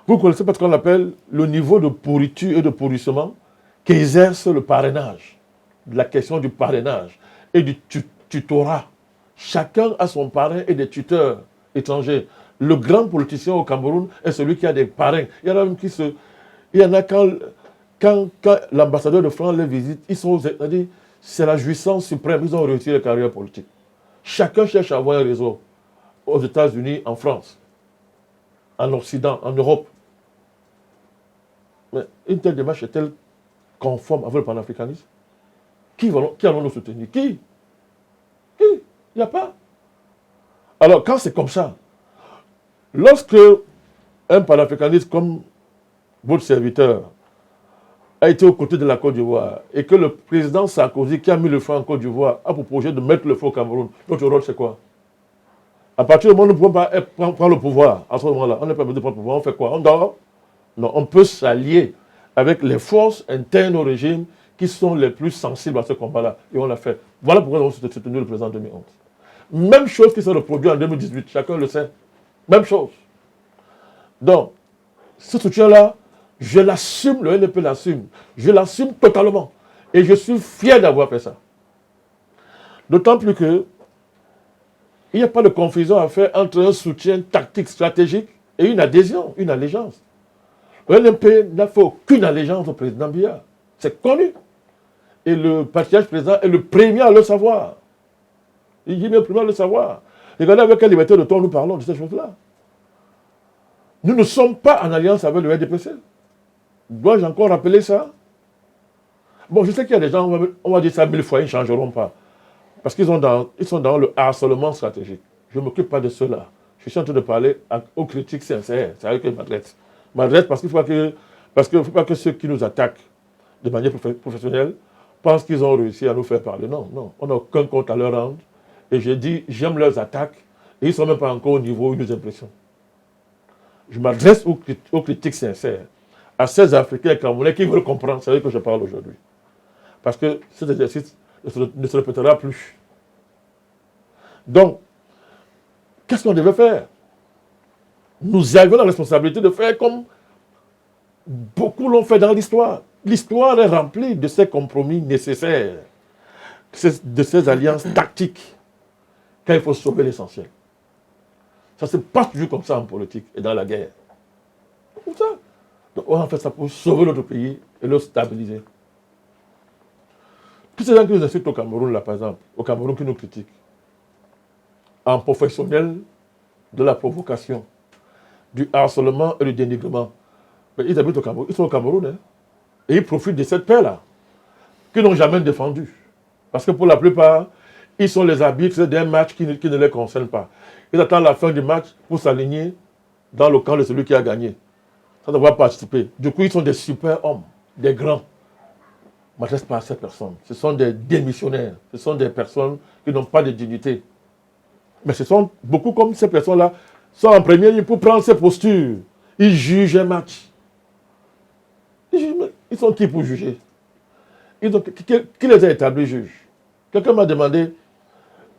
vous connaissez pas ce qu'on appelle le niveau de pourriture et de pourrissement qui exercent le parrainage, la question du parrainage et du tutorat. Chacun a son parrain et des tuteurs étrangers. Le grand politicien au Cameroun est celui qui a des parrains. Il y en a même qui se... Il y en a quand l'ambassadeur de France les visite, ils sont... C'est la jouissance suprême. Ils ont réussi leur carrière politique. Chacun cherche à avoir un réseau. Aux États-Unis, en France, en Occident, en Europe. Mais une telle démarche est-elle conforme avec le panafricanisme? Qui allons nous soutenir? Qui? Il n'y a pas. Alors, quand c'est comme ça, lorsque un panafricaniste comme votre serviteur a été aux côtés de la Côte d'Ivoire et que le président Sarkozy, qui a mis le feu en Côte d'Ivoire, a pour projet de mettre le feu au Cameroun, notre rôle, c'est quoi? À partir du moment où nous ne pouvons pas prendre le pouvoir, à ce moment-là, on n'est pas besoin de prendre le pouvoir, on fait quoi? On dort? Non, on peut s'allier avec les forces internes au régime qui sont les plus sensibles à ce combat-là. Et on l'a fait. Voilà pourquoi nous avons soutenu le président en 2011. Même chose qui s'est reproduit en 2018, chacun le sait. Même chose. Donc, ce soutien-là, je l'assume, le NDP l'assume. Je l'assume totalement. Et je suis fier d'avoir fait ça. D'autant plus que il n'y a pas de confusion à faire entre un soutien tactique, stratégique et une adhésion, une allégeance. Le NDP n'a fait aucune allégeance au président Biya. C'est connu. Et le patriarche président est le premier à le savoir. Il est le premier à le savoir. Regardez avec quelle liberté de ton nous parlons de ces choses-là. Nous ne sommes pas en alliance avec le RDPC. Dois-je encore rappeler ça? Bon, je sais qu'il y a des gens, on va dire ça 1000 fois, ils ne changeront pas. Parce qu'ils sont dans le harcèlement stratégique. Je ne m'occupe pas de cela. Je suis en train de parler aux critiques sincères. C'est avec eux que je m'adresse. Je m'adresse parce qu'il ne faut pas que ceux qui nous attaquent de manière professionnelle pensent qu'ils ont réussi à nous faire parler. Non, non. On n'a aucun compte à leur rendre. Et j'ai dit, j'aime leurs attaques. Et ils ne sont même pas encore au niveau où ils nous impressionnent. Je m'adresse aux critiques sincères, à ces Africains et Camerounais qui veulent comprendre. C'est eux que je parle aujourd'hui. Parce que cet exercice ne se répétera plus. Donc, qu'est-ce qu'on devait faire? Nous avions la responsabilité de faire comme beaucoup l'ont fait dans l'histoire. L'histoire est remplie de ces compromis nécessaires, de ces alliances tactiques, quand il faut sauver l'essentiel. Ça ne se passe toujours comme ça en politique et dans la guerre. Comme ça. Donc on a fait ça pour sauver notre pays et le stabiliser. Tous ces gens qui nous insultent au Cameroun, là, par exemple, au Cameroun qui nous critiquent, en professionnel de la provocation, du harcèlement et du dénigrement, mais ils habitent au Cameroun, ils sont au Cameroun, hein, et ils profitent de cette paix-là, qu'ils n'ont jamais défendue. Parce que pour la plupart, ils sont les arbitres d'un match qui ne les concerne pas. Ils attendent la fin du match pour s'aligner dans le camp de celui qui a gagné, sans devoir participer. Du coup, ils sont des super hommes, des grands. Je ne m'adresse pas à ces personnes. Ce sont des démissionnaires. Ce sont des personnes qui n'ont pas de dignité. Mais ce sont beaucoup comme ces personnes-là, sont en première ligne pour prendre ces postures. Ils jugent un match. Ils sont qui pour juger? Qui les a établis juges? Quelqu'un m'a demandé,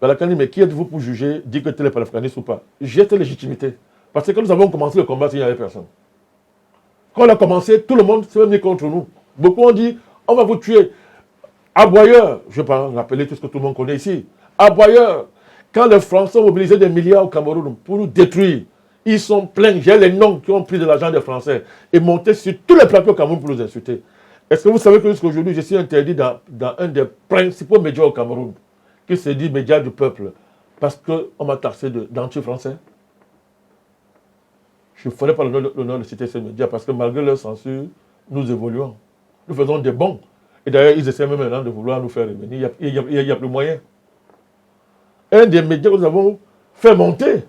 mais qui êtes-vous pour juger, dire que tel est panafricaniste ou pas? J'ai cette légitimité. Parce que quand nous avons commencé le combat, il n'y avait personne. Quand on a commencé, tout le monde s'est mis contre nous. Beaucoup ont dit, on va vous tuer. Aboyeurs, je ne vais pas rappeler tout ce que tout le monde connaît ici. Aboyeurs, quand les Français ont mobilisé des milliards au Cameroun pour nous détruire, ils sont pleins. J'ai les noms qui ont pris de l'argent des Français et monté sur tous les plateaux au Cameroun pour nous insulter. Est-ce que vous savez que jusqu'à aujourd'hui, je suis interdit dans un des principaux médias au Cameroun, qui se dit média du peuple, parce qu'on m'a taxé d'anti-français? Je ne ferai pas l'honneur de citer ces médias, parce que malgré leur censure, nous évoluons. Nous faisons des bons. Et d'ailleurs, ils essaient même maintenant de vouloir nous faire revenir. Il n'y a plus moyen. Un des médias que nous avons fait monter,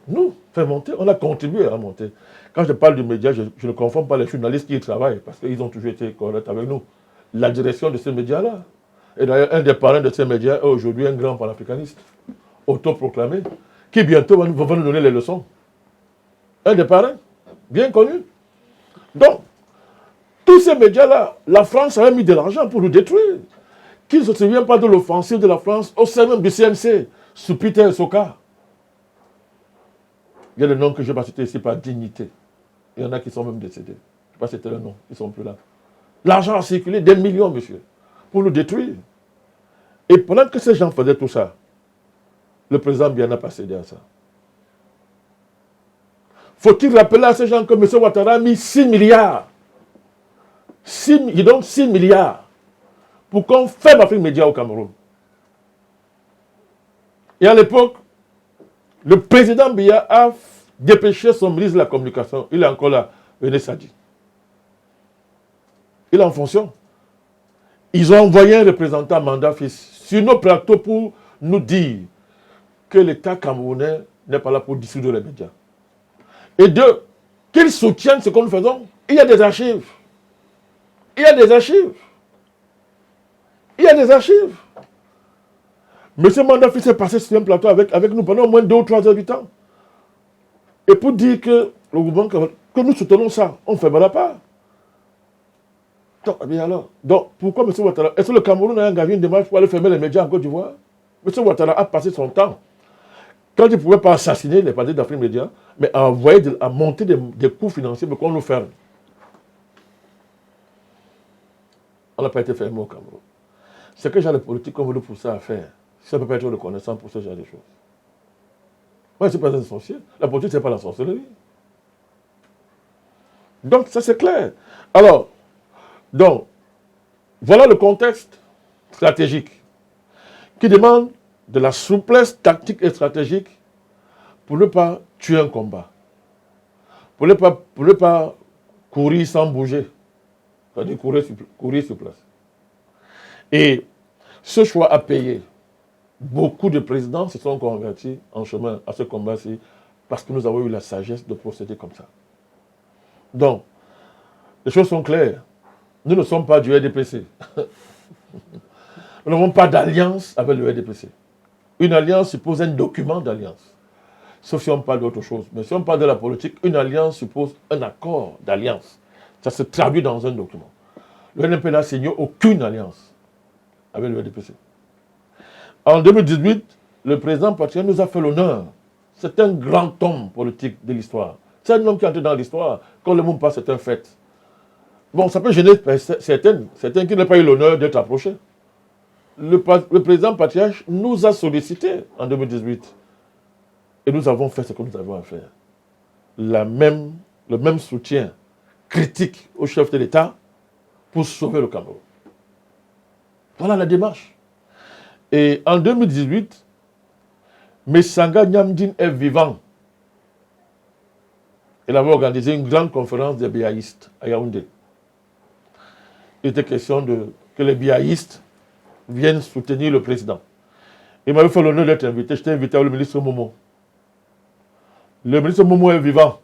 on a contribué à monter. Quand je parle du média, je ne confonds pas les journalistes qui y travaillent, parce qu'ils ont toujours été corrects avec nous. La direction de ces médias-là. Et d'ailleurs, un des parrains de ces médias est aujourd'hui un grand panafricaniste, autoproclamé, qui bientôt va nous donner les leçons. Un des parrains, bien connu. Donc, tous ces médias-là, la France a mis de l'argent pour nous détruire. Qui ne se souvient pas de l'offensive de la France au sein même du CNC, sous Peter Soka? Il y a des noms que je ne vais pas citer ici par dignité. Il y en a qui sont même décédés. Je ne vais pas citer le nom, ils ne sont plus là. L'argent a circulé des millions, monsieur, pour nous détruire. Et pendant que ces gens faisaient tout ça, le président Biya n'a pas cédé à ça. Faut-il rappeler à ces gens que M. Ouattara a mis 6 milliards, 6 milliards, pour qu'on ferme Afrique Média au Cameroun. Et à l'époque, le président Biya a dépêché son ministre de la Communication. Il est encore là, René Sadi. Il est en fonction. Ils ont envoyé un représentant à mandat fils sur nos plateaux pour nous dire que l'État camerounais n'est pas là pour dissoudre les médias. Et deux, qu'ils soutiennent ce que nous faisons. Il y a des archives. Il y a des archives. Il y a des archives. Monsieur Mandafi s'est passé sur un plateau avec nous pendant au moins 2 ou 3 heures du temps. Et pour dire que le gouvernement, que nous soutenons ça, on ne fermera pas. Donc, eh bien alors, donc pourquoi M. Ouattara, est-ce que le Cameroun a engagé une démarche pour aller fermer les médias en Côte d'Ivoire? M. Ouattara a passé son temps, quand il ne pouvait pas assassiner les partis d'Afrique Média, mais à monter des coûts financiers pour qu'on nous ferme. On n'a pas été fermé au Cameroun. C'est que genre de politique qu'on veut nous pousser à faire. Ça ne peut pas être reconnaissant pour ce genre de choses. Moi, je ne suis pas un sorcier. La politique, ce n'est pas la sorcellerie. Donc, ça c'est clair. Alors, donc, voilà le contexte stratégique qui demande de la souplesse tactique et stratégique pour ne pas tuer un combat, pour ne pas courir sans bouger, c'est-à-dire courir sur place. Et ce choix a payé. Beaucoup de présidents se sont convertis en chemin à ce combat-ci parce que nous avons eu la sagesse de procéder comme ça. Donc, les choses sont claires. Nous ne sommes pas du RDPC. Nous n'avons pas d'alliance avec le RDPC. Une alliance suppose un document d'alliance. Sauf si on parle d'autre chose. Mais si on parle de la politique, une alliance suppose un accord d'alliance. Ça se traduit dans un document. Le NPD n'a signé aucune alliance avec le RDPC. En 2018, le président Patrick nous a fait l'honneur. C'est un grand homme politique de l'histoire. C'est un homme qui est entré dans l'histoire. Quand le monde passe, c'est un fait. Bon, ça peut gêner certains qui n'ont pas eu l'honneur d'être approchés. Le président Patriarche nous a sollicités en 2018. Et nous avons fait ce que nous avons à faire. Le même soutien critique au chef de l'État pour sauver le Cameroun. Voilà la démarche. Et en 2018, Messanga Nyamdine est vivant. Il avait organisé une grande conférence des biaïstes à Yaoundé. Il était question que les biaïstes viennent soutenir le président. Il m'avait fait l'honneur d'être invité. J'étais invité avec le ministre Momo. Le ministre Momo est vivant.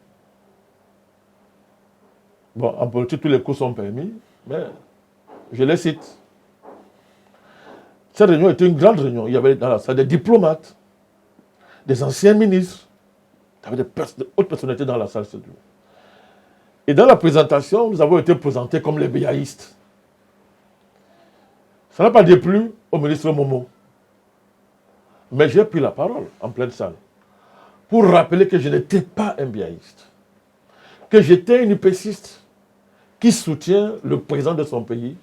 Bon, en politique, tous les coups sont permis, mais je les cite. Cette réunion était une grande réunion. Il y avait dans la salle des diplomates, des anciens ministres, il y avait de hautes personnalités dans la salle. Et dans la présentation, nous avons été présentés comme les biaïstes. Ça n'a pas déplu au ministre Momo. Mais j'ai pris la parole en pleine salle pour rappeler que je n'étais pas un biaïste, que j'étais une UPCiste qui soutient le président de son pays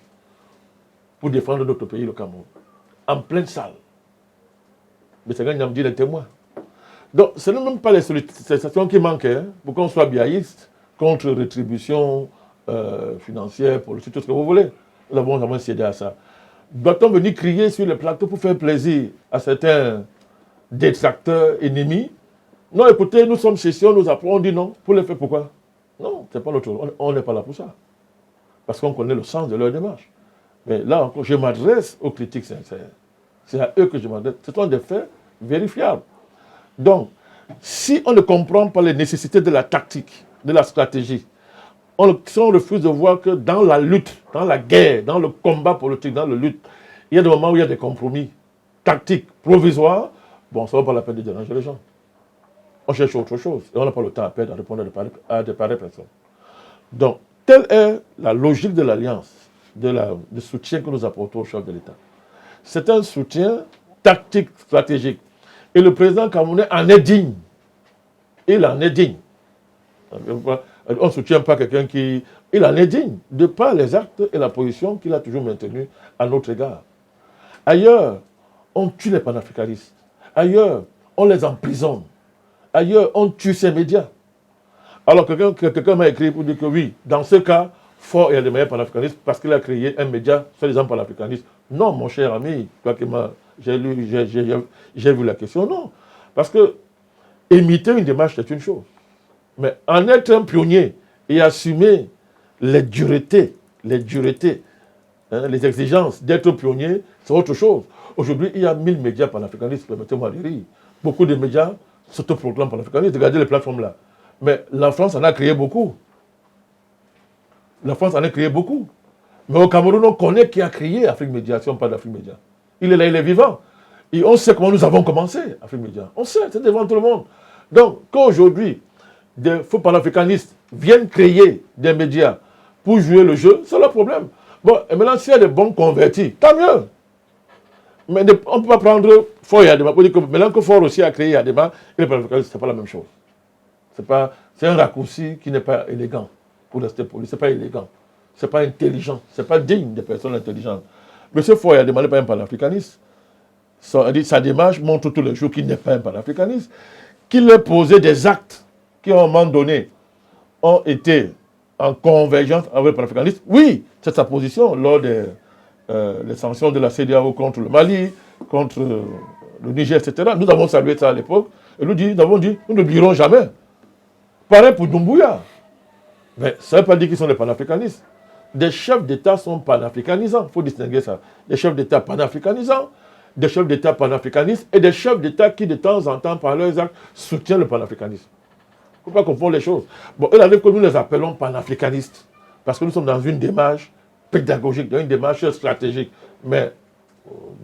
pour défendre notre pays, le Cameroun. En pleine salle. Mais c'est quand il me dit les témoins. Donc, ce n'est même pas les sollicitations qui manquaient pour qu'on soit biaïste contre rétribution financière, politique, tout ce que vous voulez. Nous avons jamais cédé à ça. Doit-on venir crier sur les plateaux pour faire plaisir à certains détracteurs ennemis? Non, écoutez, nous sommes chez nous apprenons, on dit non. Pour les faire, pourquoi? Non, c'est pas notre. On n'est pas là pour ça. Parce qu'on connaît le sens de leur démarche. Mais là encore, je m'adresse aux critiques sincères. C'est à eux que je m'adresse. Ce sont des faits vérifiables. Donc, si on ne comprend pas les nécessités de la tactique, de la stratégie, si on refuse de voir que dans la lutte, dans la guerre, dans le combat politique, dans la lutte, il y a des moments où il y a des compromis tactiques, provisoires, bon, ça ne vaut pas la peine de déranger les gens. On cherche autre chose et on n'a pas le temps à perdre à répondre à de pareilles personnes. Donc, telle est la logique de l'alliance, du soutien que nous apportons au chef de l'État. C'est un soutien tactique, stratégique. Et le président camerounais en est digne. Il en est digne. On ne soutient pas quelqu'un qui... Il en est digne, de par les actes et la position qu'il a toujours maintenue à notre égard. Ailleurs, on tue les panafricanistes. Ailleurs, on les emprisonne. Ailleurs, on tue ces médias. Alors quelqu'un m'a écrit pour dire que oui, dans ce cas, Faure est le meilleur panafricaniste parce qu'il a créé un média soi-disant panafricaniste. Non, mon cher ami, toi qui j'ai vu la question, non. Parce que imiter une démarche, c'est une chose. Mais en être un pionnier et assumer les duretés, les exigences d'être pionnier, c'est autre chose. Aujourd'hui, il y a 1000 médias panafricanistes, permettez-moi de rire. Beaucoup de médias s'autoproclament panafricanistes, regardez les plateformes là. Mais la France en a créé beaucoup. La France en a créé beaucoup. Mais au Cameroun, on connaît qui a créé Afrique Médiation, pas d'Afrique Média. Il est là, il est vivant. Et on sait comment nous avons commencé, Afrique Média. On sait, c'est devant tout le monde. Donc, qu'aujourd'hui, des faux panafricanistes viennent créer des médias pour jouer le jeu, c'est leur problème. Bon, et maintenant, s'il y a des bons convertis, tant mieux. Mais on ne peut pas prendre Faure et Adema pour dire que maintenant que Faure aussi a créé Adema, les panafricanistes, ce n'est pas la même chose. C'est un raccourci qui n'est pas élégant, pour rester poli. Ce n'est pas élégant. Ce n'est pas intelligent. Ce n'est pas digne des personnes intelligentes. Monsieur Faure a demandé pas un panafricaniste. Sa démarche montre tous les jours qu'il n'est pas un panafricaniste. Qu'il ait posé des actes qui, à un moment donné, ont été en convergence avec le panafricanisme. Oui, c'est sa position lors des sanctions de la CEDEAO contre le Mali, contre le Niger, etc. Nous avons salué ça à l'époque. Et nous avons dit, nous n'oublierons jamais. Pareil pour Doumbouya. Mais ça ne veut pas dire qu'ils sont des panafricanistes. Des chefs d'État sont panafricanisants. Il faut distinguer ça. Des chefs d'État panafricanisants, des chefs d'État panafricanistes et des chefs d'État qui, de temps en temps, par leurs actes, soutiennent le panafricanisme. Il ne faut pas confondre les choses. Bon, il arrive que nous les appelons panafricanistes. Parce que nous sommes dans une démarche pédagogique, dans une démarche stratégique. Mais,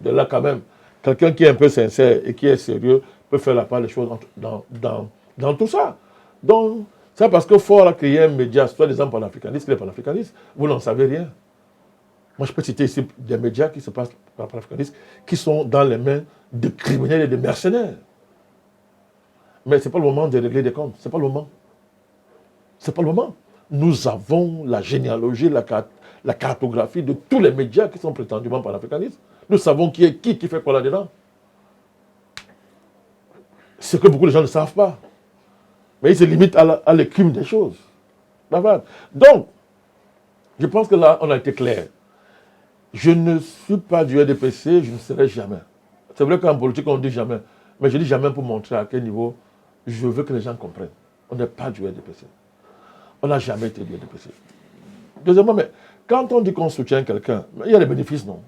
de là quand même, quelqu'un qui est un peu sincère et qui est sérieux peut faire la part des choses dans tout ça. Donc, c'est parce que Faure a créé un média, soit des hommes panafricanistes, les panafricanistes, vous n'en savez rien. Moi, je peux citer ici des médias qui se passent par panafricanistes, qui sont dans les mains de criminels et de mercenaires. Mais ce n'est pas le moment de régler des comptes. Ce n'est pas le moment. Ce n'est pas le moment. Nous avons la généalogie, la cartographie de tous les médias qui sont prétendument panafricanistes. Nous savons qui est qui fait quoi là-dedans. Ce que beaucoup de gens ne savent pas. Mais ils se limitent à l'écume des choses. Donc, je pense que là, on a été clair. Je ne suis pas du RDPC, je ne serai jamais. C'est vrai qu'en politique, on dit jamais. Mais je dis jamais pour montrer à quel niveau je veux que les gens comprennent. On n'est pas du RDPC. On n'a jamais été du RDPC. Deuxièmement, mais quand on dit qu'on soutient quelqu'un, il y a des bénéfices, non?